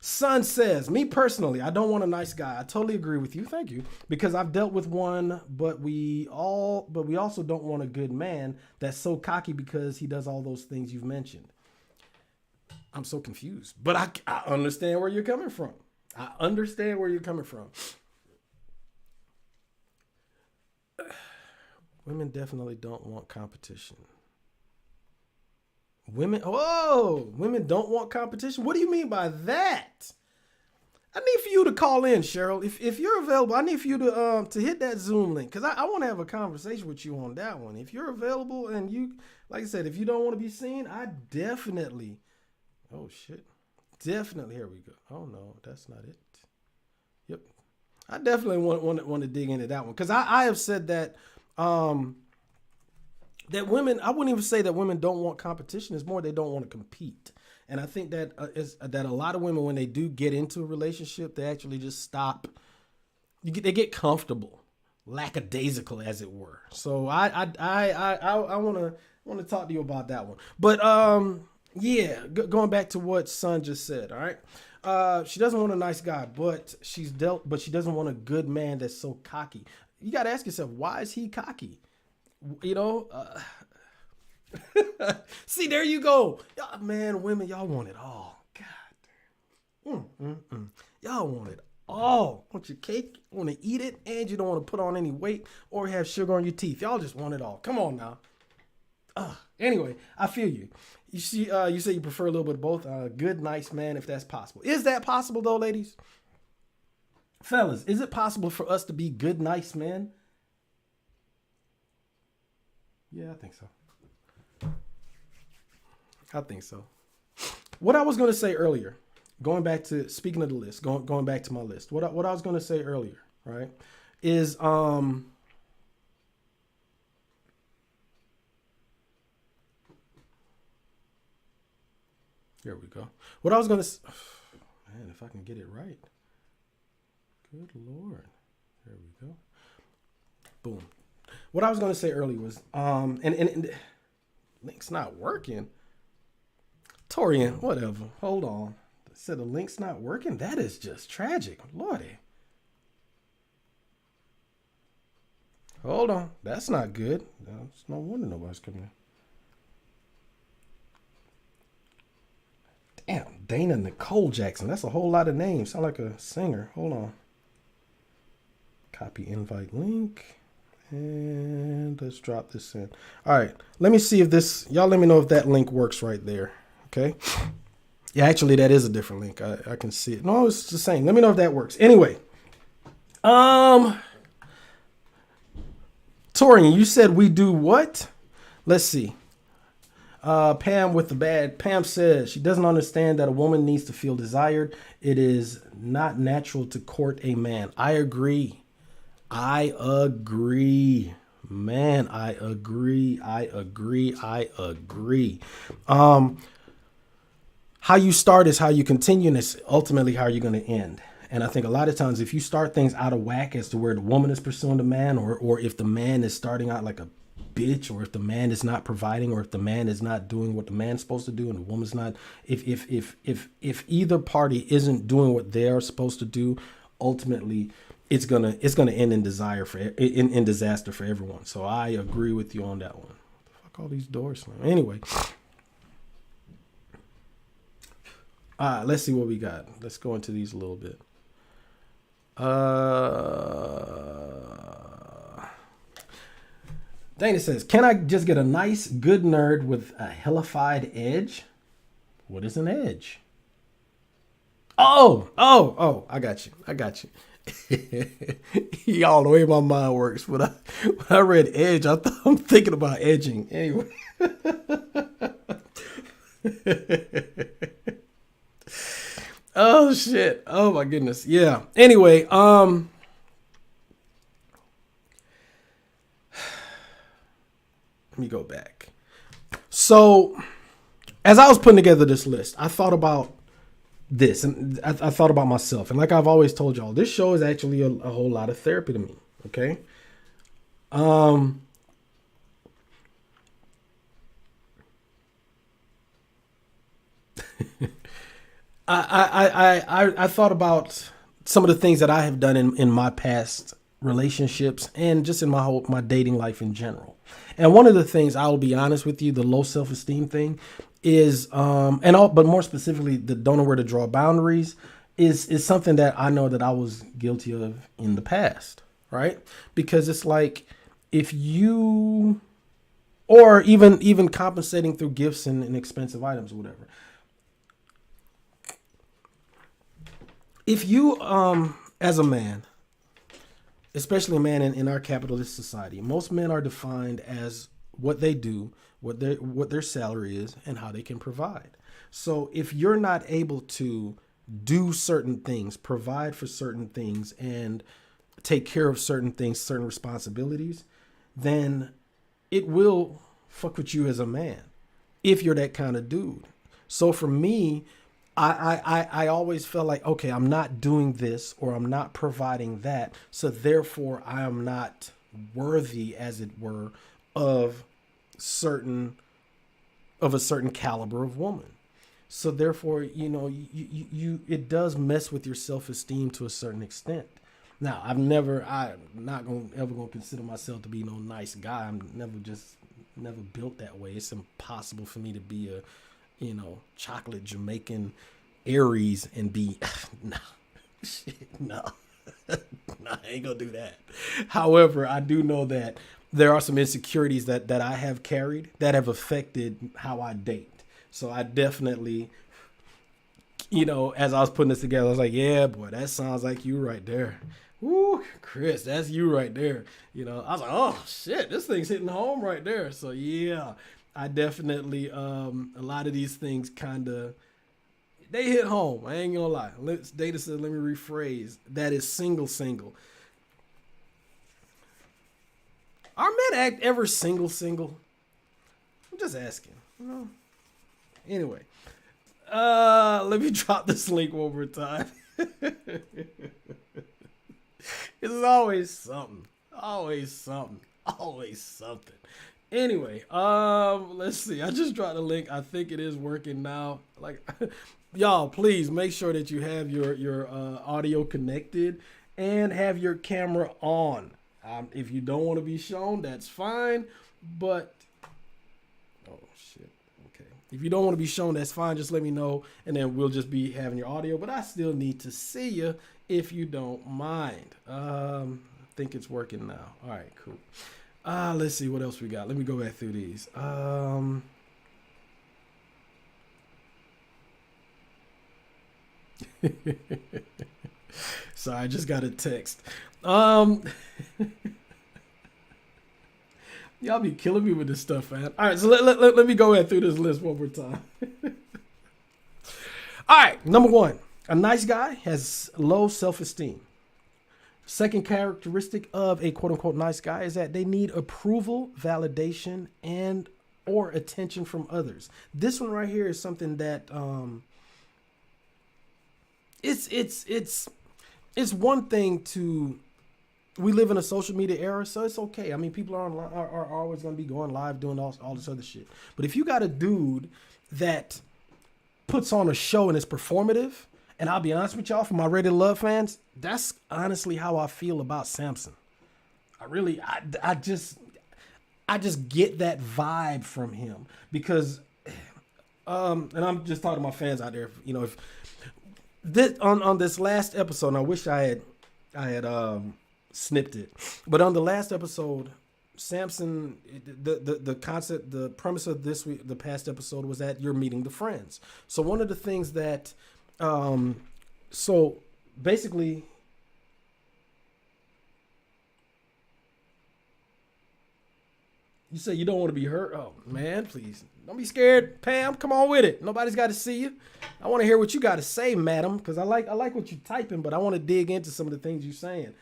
Son says, me personally, I don't want a nice guy. I totally agree with you. Thank you. Because I've dealt with one, but we also don't want a good man that's so cocky because he does all those things you've mentioned. I'm so confused, but I understand where you're coming from. I understand where you're coming from. Women definitely don't want competition. Women don't want competition. What do you mean by that? I need for you to call in, Cheryl. If you're available, I need for you to hit that Zoom link because I want to have a conversation with you on that one. If you're available and you, like I said, if you don't want to be seen, I definitely. Oh shit. Definitely. Here we go. Oh no, that's not it. Yep. I definitely want to dig into that one because I have said that. That women, I wouldn't even say that women don't want competition. It's more they don't want to compete. And I think that that a lot of women, when they do get into a relationship, they actually just stop. They get comfortable, lackadaisical, as it were. So I want to talk to you about that one. But yeah, going back to what Son just said. All right, she doesn't want a nice guy, but she doesn't want a good man that's so cocky. You got to ask yourself, why is he cocky? You know, see, there you go. Y'all, man, women, y'all want it all. God damn. Y'all want it all. Want your cake, want to eat it, and you don't want to put on any weight or have sugar on your teeth. Y'all just want it all. Come on now. Anyway, I feel you. You see, you say you prefer a little bit of both. Good, nice man, if that's possible. Is that possible, though, ladies? Fellas, is it possible for us to be good, nice men? Yeah, I think so. What I was going to say earlier going back to speaking of the list, going back to my list. What I was going to say earlier, right, is here we go. What I was going to man, if I can get it right. Good Lord. There we go. Boom. What I was going to say earlier was and link's not working. Torian, whatever. Hold on. Said the link's not working. That is just tragic. Lordy. Hold on. That's not good. It's no wonder nobody's coming in. Damn, Dana Nicole Jackson. That's a whole lot of names. Sound like a singer. Hold on. Copy invite link. And let's drop this in. All right. Let me see if this, y'all let me know if that link works right there. Okay. Yeah, actually that is a different link. I can see it. No, it's the same. Let me know if that works. Anyway. Torian, you said we do what? Let's see. Pam with the bad. Pam says she doesn't understand that a woman needs to feel desired. It is not natural to court a man. I agree. Man, I agree. How you start is how you continue, and it's ultimately how you're going to end. And I think a lot of times if you start things out of whack as to where the woman is pursuing the man, or if the man is starting out like a bitch, or if the man is not providing, or if the man is not doing what the man's supposed to do and the woman's not, if either party isn't doing what they're supposed to do, ultimately it's gonna end in in disaster for everyone. So I agree with you on that one. Fuck all these doors. Anyway. Let's see what we got. Let's go into these a little bit. Dana says, can I just get a nice, good nerd with a hellified edge? What is an edge? Oh, I got you. Y'all, the way my mind works. When I read edge, I'm thinking about edging. Anyway. Oh shit. Oh my goodness. Yeah. Anyway, let me go back. So as I was putting together this list, I thought about this, and I thought about myself. And like I've always told y'all, this show is actually a whole lot of therapy to me. Okay. I thought about some of the things that I have done in my past relationships and just in my dating life in general. And one of the things, I'll be honest with you, the low self-esteem thing is, but more specifically, the don't know where to draw boundaries is something that I know that I was guilty of in the past, right? Because it's like, if you, or even compensating through gifts and expensive items or whatever. If you, as a man, especially a man in our capitalist society, most men are defined as what they do, what their salary is, and how they can provide. So if you're not able to do certain things, provide for certain things, and take care of certain things, certain responsibilities, then it will fuck with you as a man if you're that kind of dude. So for me, I always felt like, okay, I'm not doing this, or I'm not providing that, so therefore I am not worthy, as it were, of a certain caliber of woman. So therefore, you it does mess with your self-esteem to a certain extent. Now, I'm not ever gonna consider myself to be no nice guy. I'm never built that way. It's impossible for me to be a chocolate Jamaican Aries and be, no, I ain't gonna do that. However, I do know that there are some insecurities that I have carried that have affected how I date. So I definitely, as I was putting this together, I was like, yeah, boy, that sounds like you right there. Woo, Chris, that's you right there. I was like, oh shit, this thing's hitting home right there. So yeah, I definitely, a lot of these things kind of they hit home. I ain't gonna lie. Data said, let me rephrase. That is single. Are men act ever single? I'm just asking. Anyway, let me drop this link one more time. It's always something. Anyway, let's see. I just dropped the link. I think it is working now. Like, y'all, please make sure that you have your audio connected and have your camera on. If you don't want to be shown, that's fine. But oh shit. Okay. If you don't want to be shown, that's fine. Just let me know, and then we'll just be having your audio. But I still need to see you if you don't mind. I think it's working now. All right, cool. Let's see what else we got. Let me go back through these. Sorry, I just got a text. Y'all be killing me with this stuff, man. All right, so let me go ahead through this list one more time. All right, number 1. A nice guy has low self-esteem. Second characteristic of a quote-unquote nice guy is that they need approval, validation, and or attention from others. This one right here is something that it's one thing to. We live in a social media era, so it's okay. I mean, people are always going to be going live doing all this other shit. But if you got a dude that puts on a show and is performative, and I'll be honest with y'all, for my Ready to Love fans, that's honestly how I feel about Samson. I just get that vibe from him because, and I'm just talking to my fans out there. You know, if this on this last episode, and I wish I had snipped it, but on the last episode, Samson, the concept, the premise of the past episode was that you're meeting the friends. So one of the things that so basically, you say you don't want to be hurt. Oh man, please don't be scared, Pam. Come on with it. Nobody's got to see you. I want to hear what you got to say, madam, because I like what you're typing, but I want to dig into some of the things you're saying.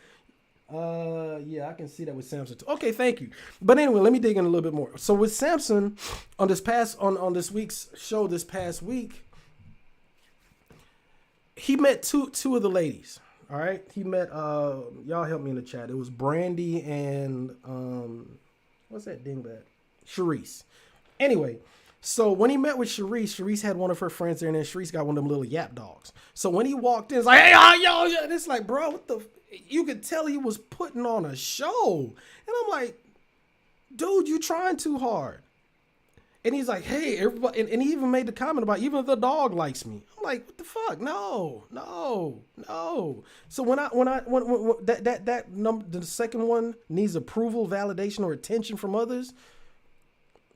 Yeah, I can see that with Samson too. Okay, thank you. But anyway, let me dig in a little bit more. So with Samson, on this week's show this past week, he met two of the ladies. All right, he met y'all help me in the chat. It was Brandy and what's that dingbat? Sharice. Anyway, so when he met with Sharice had one of her friends there, and then Sharice got one of them little yap dogs. So when he walked in, it's like, hey, yo, and it's like, bro, what the? You could tell he was putting on a show, and I'm like, dude, you trying too hard. And he's like, hey, everybody, and he even made the comment about even the dog likes me. I'm like, what the fuck? No. So when that number, the second one needs approval, validation, or attention from others.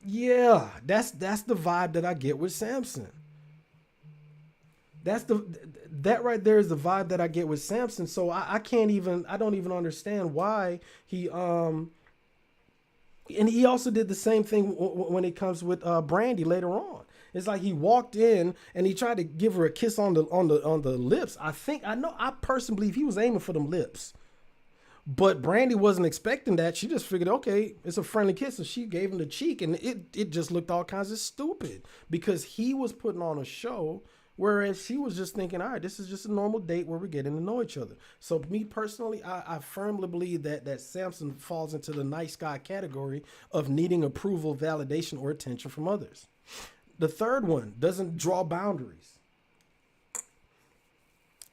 Yeah, that's the vibe that I get with Samson. That right there is the vibe that I get with Samson. So I don't even understand why he and he also did the same thing when it comes with Brandy later on. It's like he walked in and he tried to give her a kiss on the lips. I personally believe he was aiming for them lips. But Brandy wasn't expecting that. She just figured, okay, it's a friendly kiss. So she gave him the cheek, and it just looked all kinds of stupid because he was putting on a show, whereas she was just thinking, all right, this is just a normal date where we're getting to know each other. So me personally, I firmly believe that Samson falls into the nice guy category of needing approval, validation, or attention from others. The third one doesn't draw boundaries.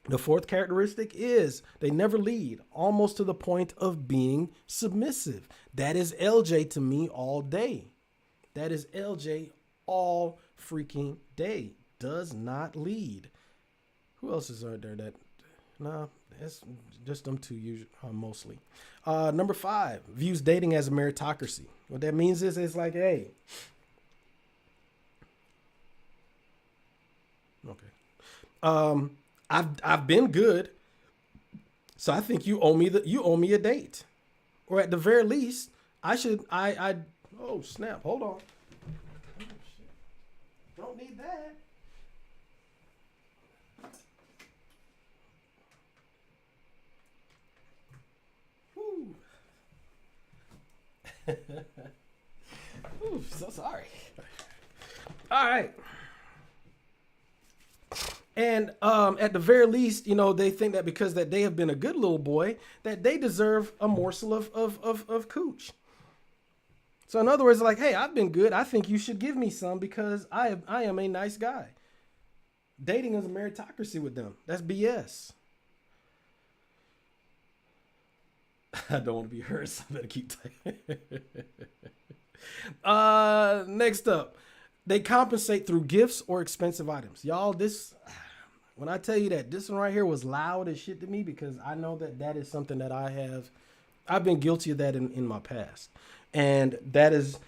The fourth characteristic is they never lead, almost to the point of being submissive. That is LJ to me all day. That is LJ all freaking day. Does not lead. Who else is there that? Nah, it's just them two usually, mostly. Number 5, views dating as a meritocracy. What that means is it's like, hey. Okay. I've been good, so I think you owe me a date, or at the very least, I oh snap, hold on. Oh, shit. Don't need that. Ooh, so sorry. All right. And at the very least, you know, they think that because that they have been a good little boy, that they deserve a morsel of cooch. So in other words, like, hey, I've been good. I think you should give me some because I am a nice guy. Dating is a meritocracy with them. That's BS. I don't want to be hurt, so I better keep typing. Next up, they compensate through gifts or expensive items. Y'all, this, when I tell you that this one right here was loud as shit to me, because I know that that is something that I've been guilty of that in my past. And that is,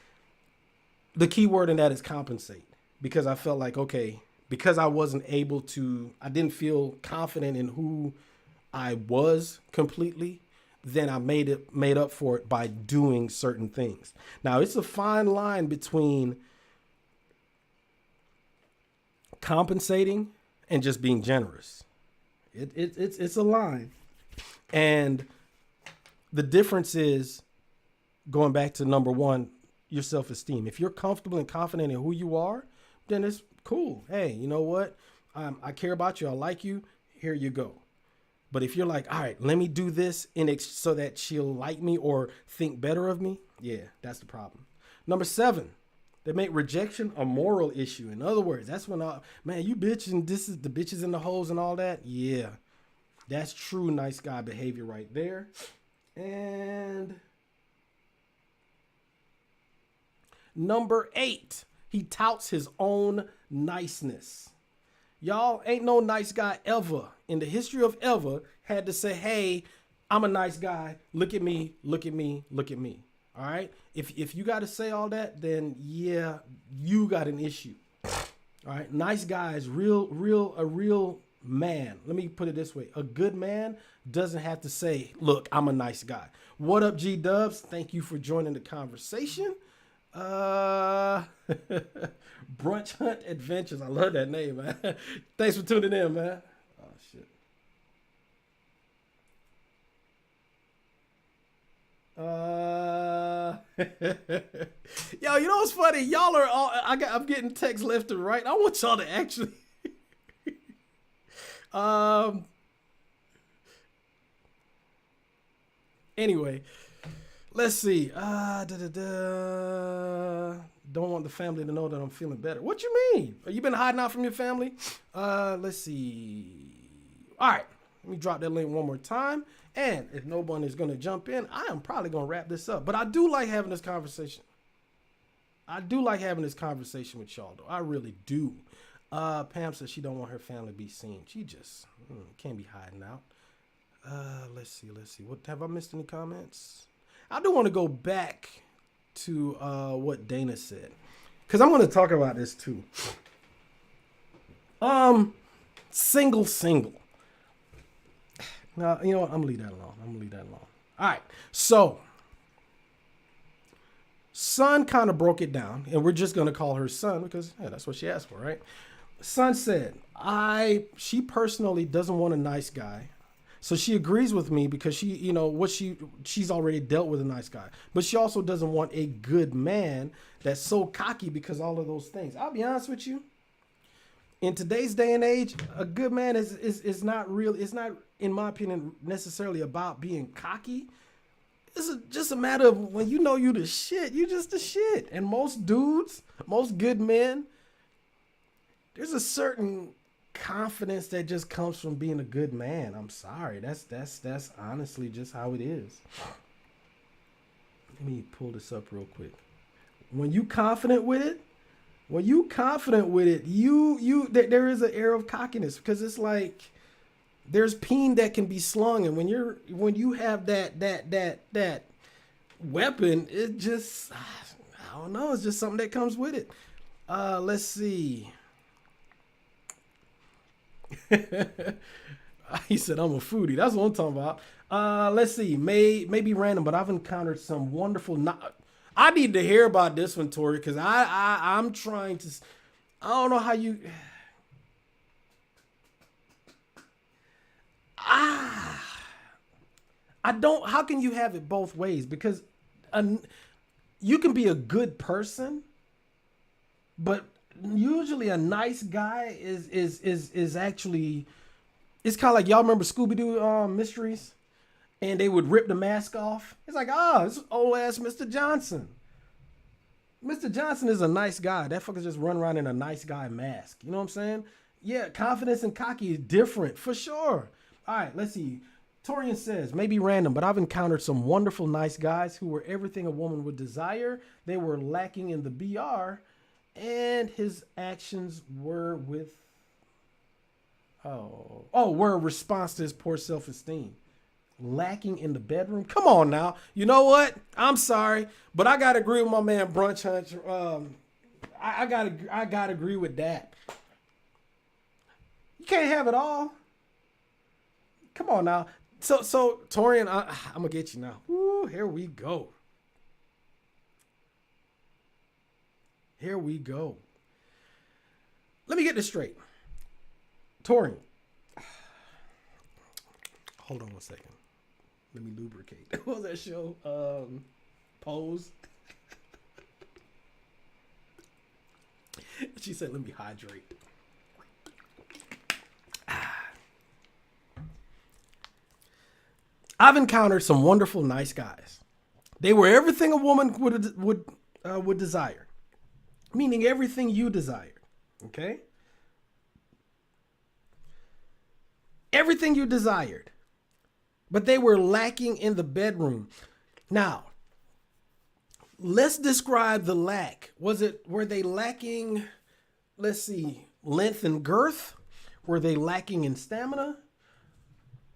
the key word in that is compensate. Because I felt like, okay, because I didn't feel confident in who I was completely, then I made up for it by doing certain things. Now, it's a fine line between compensating and just being generous. It's a line. And the difference is, going back to number one, your self-esteem. If you're comfortable and confident in who you are, then it's cool. Hey, you know what? I care about you. I like you. Here you go. But if you're like, all right, let me do this so that she'll like me or think better of me, yeah, that's the problem. Number 7, they make rejection a moral issue. In other words, that's when, man, you bitch and this is the bitches and the hoes and all that. Yeah, that's true nice guy behavior right there. And number 8, he touts his own niceness. Y'all, ain't no nice guy ever in the history of ever had to say, hey, I'm a nice guy. Look at me, look at me, look at me. All right. If you got to say all that, then yeah, you got an issue. All right. Nice guys, a real man. Let me put it this way. A good man doesn't have to say, look, I'm a nice guy. What up, G Dubs? Thank you for joining the conversation. Brunch Hunt Adventures. I love that name, man. Thanks for tuning in, man. Oh shit. Yo, you know what's funny? Y'all are all, I'm getting texts left and right. I want y'all to actually anyway, let's see. Don't want the family to know that I'm feeling better. What you mean? You been hiding out from your family? Let's see. All right. Let me drop that link one more time. And if no one is going to jump in, I am probably going to wrap this up. But I do like having this conversation. I do like having this conversation with y'all, though. I really do. Pam says she don't want her family to be seen. She just can't be hiding out. Let's see. What have I missed any comments? I do want to go back to what Dana said, because I'm going to talk about this too. Single. Now, you know what? I'm gonna leave that alone. All right. So, Sun kind of broke it down, and we're just gonna call her Sun because that's what she asked for, right? Sun said, she personally doesn't want a nice guy. So she agrees with me because she's already dealt with a nice guy, but she also doesn't want a good man that's so cocky because all of those things. I'll be honest with you. In today's day and age, a good man is not real. It's not, in my opinion, necessarily about being cocky. It's just a matter of when you know you the shit, you just the shit. And most dudes, most good men, there's a certain confidence that just comes from being a good man. I'm sorry. That's honestly just how it is. Let me pull this up real quick. When you confident with it, there is an air of cockiness, because it's like there's peen that can be slung, and when you have that weapon, it just, I don't know, it's just something that comes with it. Let's see. He said, I'm a foodie. That's what I'm talking about. Let's see. Maybe random, but I've encountered some wonderful. I need to hear about this one, Tori, because I'm trying to. I don't know how you. I don't. How can you have it both ways? Because you can be a good person, but usually a nice guy is actually, it's kind of like, y'all remember Scooby-Doo Mysteries? And they would rip the mask off. It's like, it's old ass Mr. Johnson. Mr. Johnson is a nice guy. That fucker just run around in a nice guy mask. You know what I'm saying? Yeah, confidence and cocky is different for sure. All right, let's see. Torian says, maybe random, but I've encountered some wonderful nice guys who were everything a woman would desire. They were lacking in the BR, and his actions were were a response to his poor self-esteem. Lacking in the bedroom. Come on now. You know what? I'm sorry, but I gotta agree with my man Brunch Hunch. I gotta agree with that. You can't have it all. Come on now. So Torian, I'm gonna get you now. Woo, here we go. Here we go. Let me get this straight. Torian. Hold on one second. Let me lubricate. What was that show? Pose. She said, let me hydrate. I've encountered some wonderful, nice guys. They were everything a woman would desire, meaning everything you desired. Okay, everything you desired, but they were lacking in the bedroom. Now, let's describe the lack. Were they lacking? Let's see, length and girth. Were they lacking in stamina,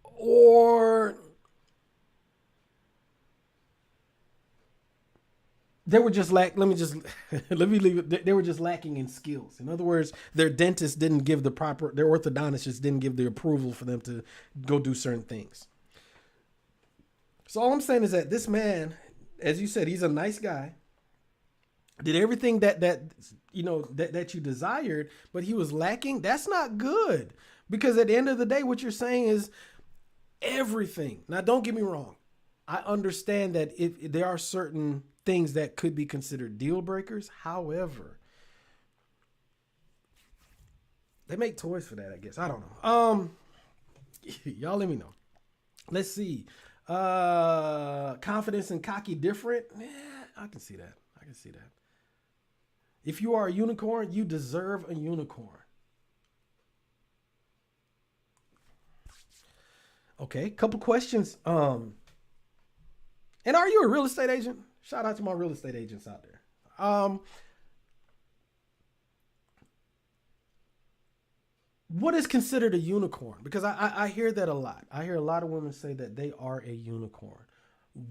or they were just let me leave it. They were just lacking in skills. In other words, their dentist didn't give their orthodontist just didn't give the approval for them to go do certain things. So all I'm saying is that this man, as you said, he's a nice guy. Did everything that you desired, but he was lacking. That's not good, because at the end of the day, what you're saying is everything. Now, don't get me wrong. I understand that if there are certain things that could be considered deal breakers. However, they make toys for that, I guess. I don't know. Y'all let me know. Let's see. Confidence and cocky different. Yeah, I can see that. If you are a unicorn, you deserve a unicorn. Okay, couple questions. And are you a real estate agent? Shout out to my real estate agents out there. What is considered a unicorn? Because I hear that a lot. I hear a lot of women say that they are a unicorn.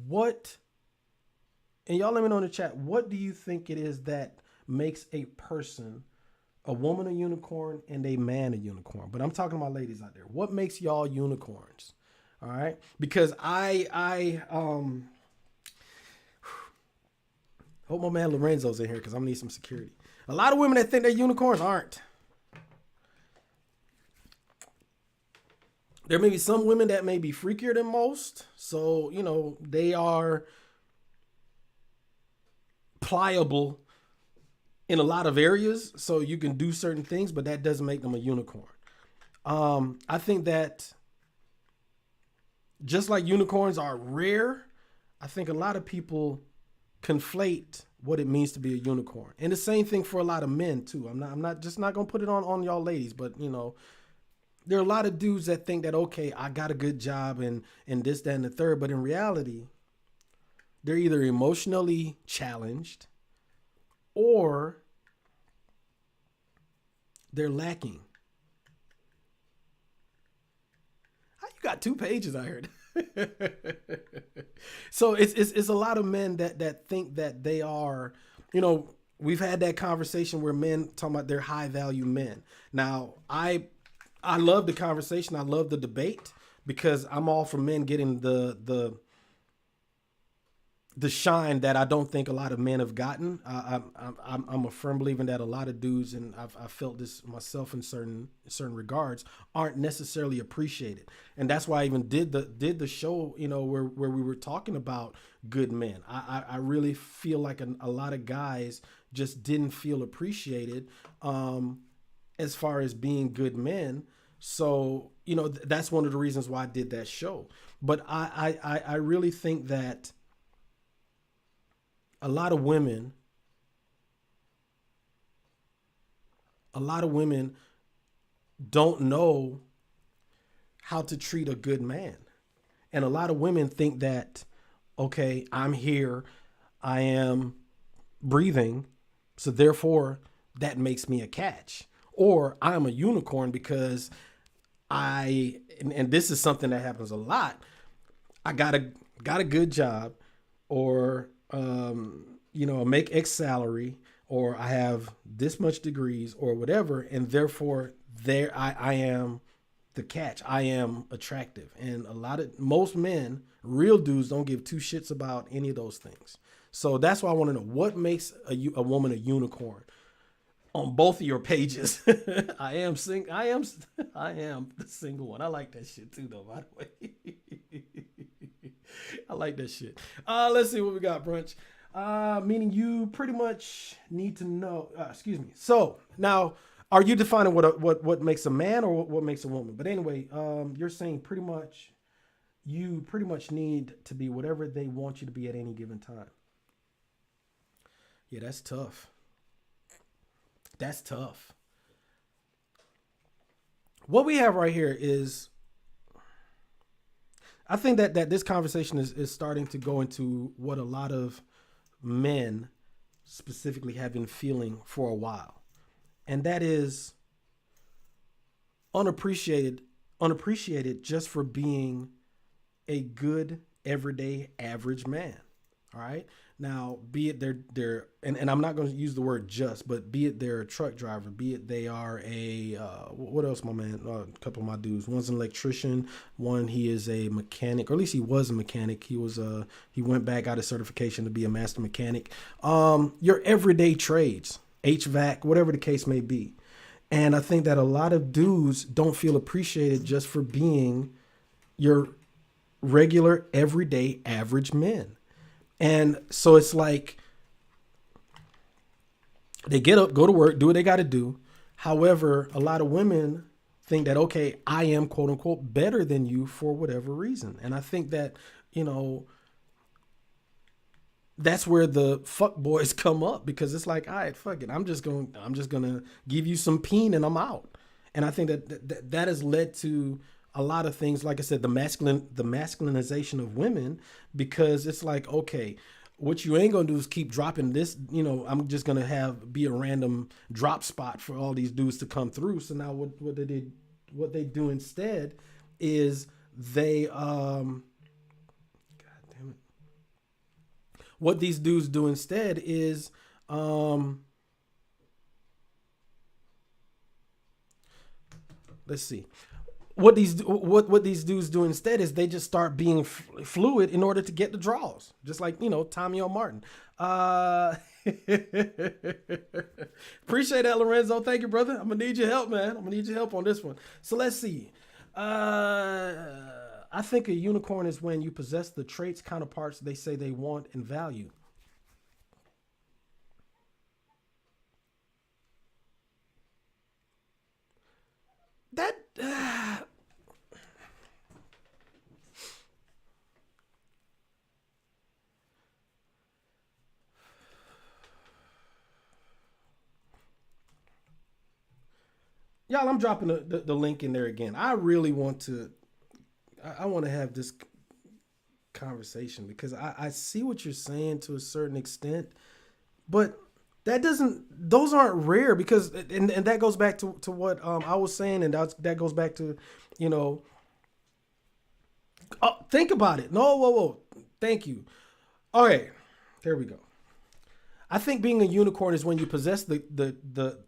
What, and y'all let me know in the chat, what do you think it is that makes a person, a woman a unicorn and a man a unicorn? But I'm talking about ladies out there. What makes y'all unicorns? All right. Because I hope my man Lorenzo's in here, because I'm gonna need some security. A lot of women that think they're unicorns aren't. There may be some women that may be freakier than most. So, they are pliable in a lot of areas. So you can do certain things, but that doesn't make them a unicorn. I think that just like unicorns are rare, I think a lot of people conflate what it means to be a unicorn. And the same thing for a lot of men too. I'm not gonna put it on y'all ladies, but there are a lot of dudes that think that, okay, I got a good job and this, that, and the third, but in reality, they're either emotionally challenged or they're lacking. How you got 2 pages, I heard. So it's a lot of men that think that they are, we've had that conversation where men talking about they're high value men. Now, I love the conversation. I love the debate, because I'm all for men getting the the shine that I don't think a lot of men have gotten. I'm a firm believer that a lot of dudes, and I've felt this myself in certain regards, aren't necessarily appreciated, and that's why I even did the show, where we were talking about good men. I really feel like a lot of guys just didn't feel appreciated as far as being good men. So that's one of the reasons why I did that show. But I really think that a lot of women don't know how to treat a good man. And a lot of women think that, okay, I'm here, I am breathing, so therefore that makes me a catch. Or I'm a unicorn because and this is something that happens a lot, I got a good job, or make X salary, or I have this much degrees or whatever, and therefore I am the catch. I am attractive. And most men, real dudes, don't give two shits about any of those things. So that's why I want to know, what makes a woman a unicorn? On both of your pages. I am the single one. I like that shit too, though, by the way. I like that shit. Let's see what we got, Brunch. Meaning you pretty much need to know, excuse me. So now, are you defining what makes a man or what makes a woman? But anyway, you're saying you pretty much need to be whatever they want you to be at any given time. Yeah, that's tough. That's tough. What we have right here is, I think that this conversation is starting to go into what a lot of men specifically have been feeling for a while. And that is unappreciated just for being a good, everyday, average man. All right. Now, be it they're and I'm not going to use the word just, but be it they're a truck driver, be it they are a what else, my man? A couple of my dudes. One's an electrician. One, he is a mechanic, or at least he was a mechanic. He went back, got a certification to be a master mechanic. Your everyday trades, HVAC, whatever the case may be. And I think that a lot of dudes don't feel appreciated just for being your regular, everyday, average men. And so it's like they get up, go to work, do what they got to do. However, a lot of women think that, okay, I am quote unquote better than you for whatever reason. And I think that, that's where the fuck boys come up, because it's like, all right, fuck it. I'm just going to give you some peen and I'm out. And I think that has led to a lot of things, like I said, the masculinization of women, because it's like, okay, what you ain't gonna do is keep dropping this, I'm just gonna be a random drop spot for all these dudes to come through. So now what they do instead is they God damn it. What these dudes do instead is let's see. What these dudes do instead is they just start being fluid in order to get the draws, just like Tommy O. Martin. Appreciate that, Lorenzo. Thank you, brother. I'm gonna need your help, man. I'm gonna need your help on this one. So let's see. I think a unicorn is when you possess the traits, counterparts they say they want and value. That y'all, I'm dropping the link in there again. I really want to have this conversation, because I see what you're saying to a certain extent, but those aren't rare, because and that goes back to what I was saying, and that goes back to think about it. No, whoa, thank you. All right, there we go. I think being a unicorn is when you possess the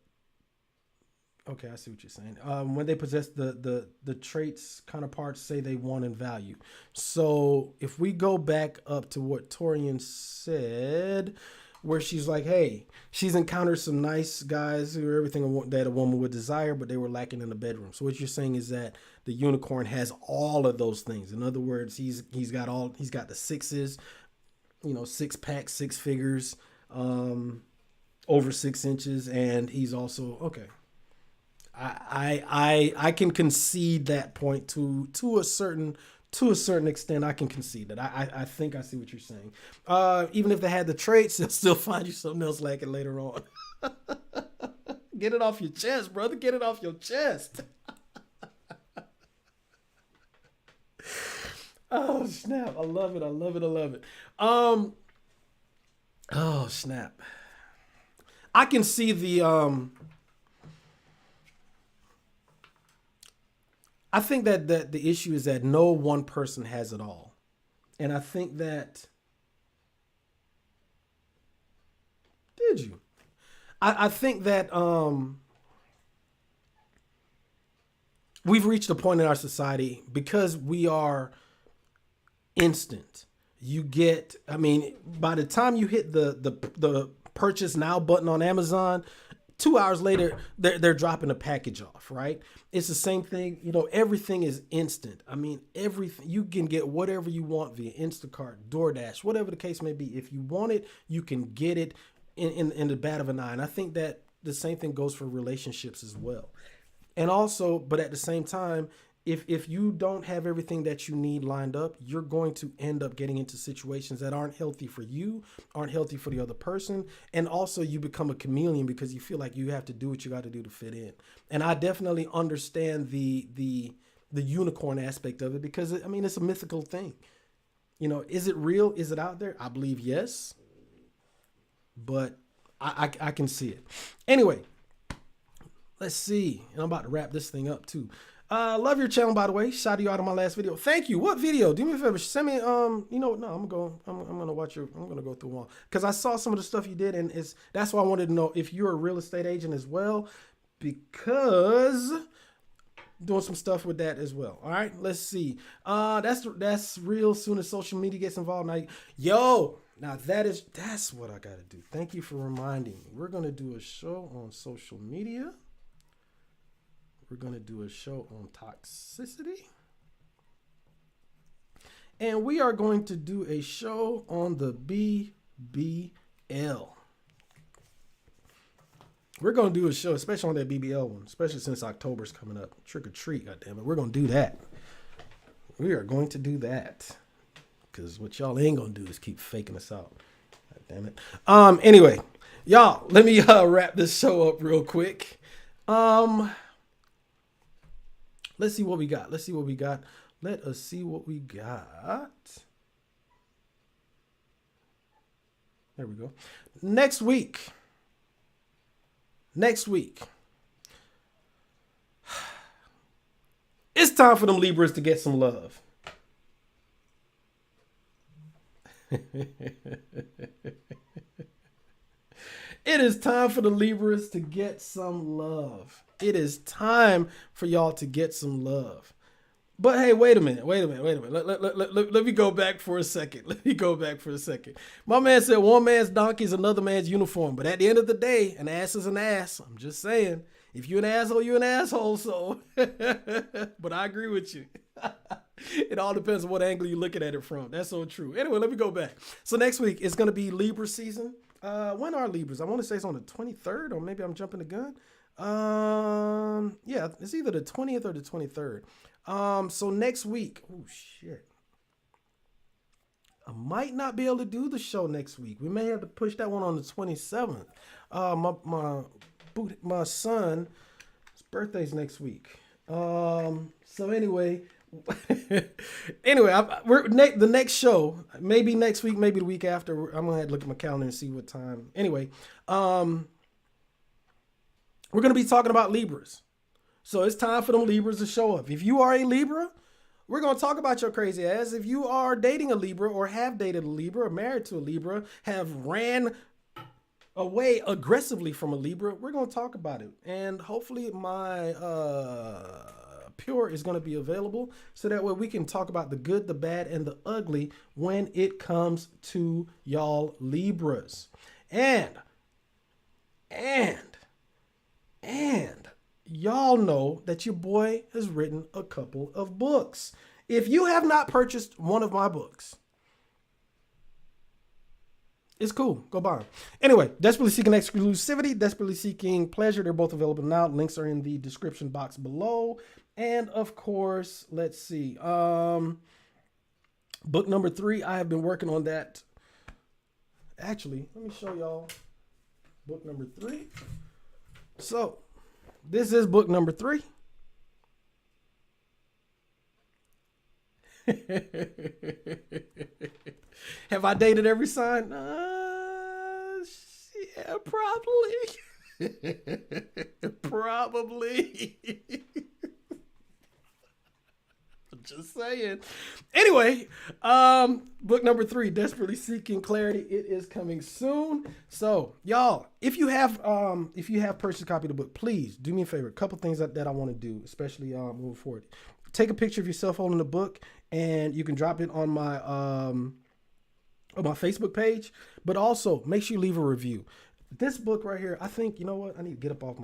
Okay, I see what you're saying. When they possess the traits counterparts say they want and value. So if we go back up to what Torian said, where she's like, hey, she's encountered some nice guys who are everything that a woman would desire, but they were lacking in the bedroom. So what you're saying is that the unicorn has all of those things. In other words, he's got the sixes, 6-pack, 6 figures, over 6 inches, and he's also okay. I can concede that point to a certain extent. I can concede that. I think I see what you're saying. Even if they had the traits, they'll still find you something else lacking later on. Get it off your chest, brother. Get it off your chest. Oh snap! I love it. I love it. I love it. Oh snap! I can see the I think that the issue is that no one person has it all. And I think that... Did you? I think that we've reached a point in our society because we are instant. You get, by the time you hit the purchase now button on Amazon, 2 hours later, they're dropping a package off, right? It's the same thing. Everything is instant. Everything, you can get whatever you want via Instacart, DoorDash, whatever the case may be. If you want it, you can get it in the bat of an eye. And I think that the same thing goes for relationships as well. And also, but at the same time, if you don't have everything that you need lined up, you're going to end up getting into situations that aren't healthy for you, aren't healthy for the other person. And also you become a chameleon because you feel like you have to do what you got to do to fit in. And I definitely understand the unicorn aspect of it because it's a mythical thing. Is it real? Is it out there? I believe yes, but I can see it. Anyway, let's see. And I'm about to wrap this thing up too. Love your channel, by the way. Shouted you out on my last video. Thank you. What video? Do me a favor. Send me. I'm gonna watch your. I'm gonna go through them all because I saw some of the stuff you did, and that's why I wanted to know if you're a real estate agent as well, because doing some stuff with that as well. All right. Let's see. That's real. Soon as social media gets involved, now that's what I gotta do. Thank you for reminding me. We're gonna do a show on social media. We're going to do a show on toxicity. And we are going to do a show on the BBL. We're going to do a show, especially on that BBL one, especially since October's coming up. Trick or treat, goddammit. We're going to do that. We are going to do that. Because what y'all ain't going to do is keep faking us out. God damn it. Anyway, y'all, let me wrap this show up real quick. Let's see what we got. Let us see what we got. There we go. Next week. It's time for them Libras to get some love. It is time for the Libras to get some love. It is time for y'all to get some love. But hey, wait a minute. Let me go back for a second. My man said one man's donkey is another man's uniform. But at the end of the day, an ass is an ass. I'm just saying. If you're an asshole, you're an asshole. So, but I agree with you. It all depends on what angle you're looking at it from. That's so true. Anyway, let me go back. So next week is going to be Libra season. When are Libras? I want to say it's on the 23rd, or maybe I'm jumping the gun. Yeah, it's either the 20th or the 23rd. So next week, oh shit, I might not be able to do the show next week. We may have to push that one on the 27th. My son's birthday's next week. So anyway, the next show, maybe next week, maybe the week after. I'm gonna have to look at my calendar and see what time. Anyway, we're going to be talking about Libras. So it's time for them Libras to show up. If you are a Libra, we're going to talk about your crazy ass. If you are dating a Libra or have dated a Libra or married to a Libra, have ran away aggressively from a Libra, we're going to talk about it. And hopefully my Pure is going to be available so that way we can talk about the good, the bad, and the ugly when it comes to y'all Libras. And y'all know that your boy has written a couple of books. If you have not purchased one of my books, it's cool. Go buy them. Anyway, Desperately Seeking Exclusivity, Desperately Seeking Pleasure. They're both available now. Links are in the description box below. And of course, let's see. Book number 3. I have been working on that. Actually, let me show y'all book number 3. So, this is book number 3. Have I dated every sign? Yeah, probably. Probably. Just saying. Anyway, book number 3, Desperately Seeking Clarity. It is coming soon. So, y'all, if you have purchased a copy of the book, please do me a favor. A couple things that I want to do, especially moving forward. Take a picture of yourself holding the book, and you can drop it on my Facebook page. But also, make sure you leave a review. This book right here, I think, you know what? I need to get off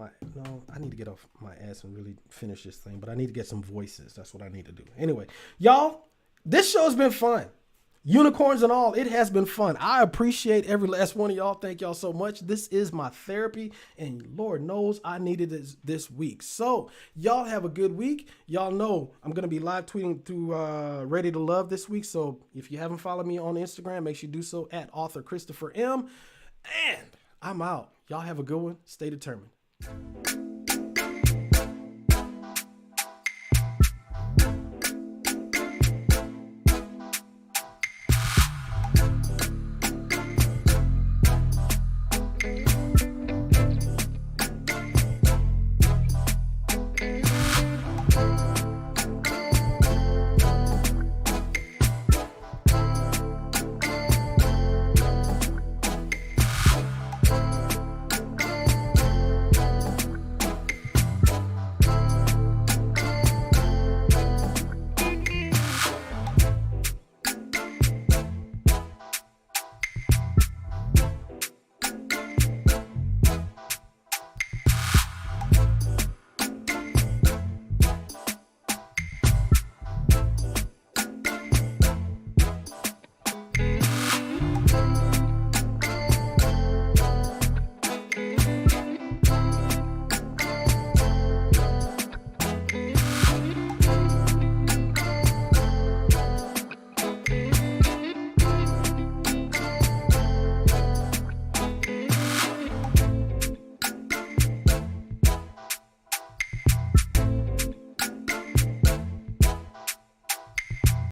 my ass and really finish this thing. But I need to get some voices. That's what I need to do. Anyway, y'all, this show's been fun. Unicorns and all, it has been fun. I appreciate every last one of y'all. Thank y'all so much. This is my therapy, and Lord knows I needed this week. So y'all have a good week. Y'all know I'm going to be live tweeting through Ready to Love this week. So if you haven't followed me on Instagram, make sure you do so at author Christopher M. And I'm out. Y'all have a good one. Stay determined.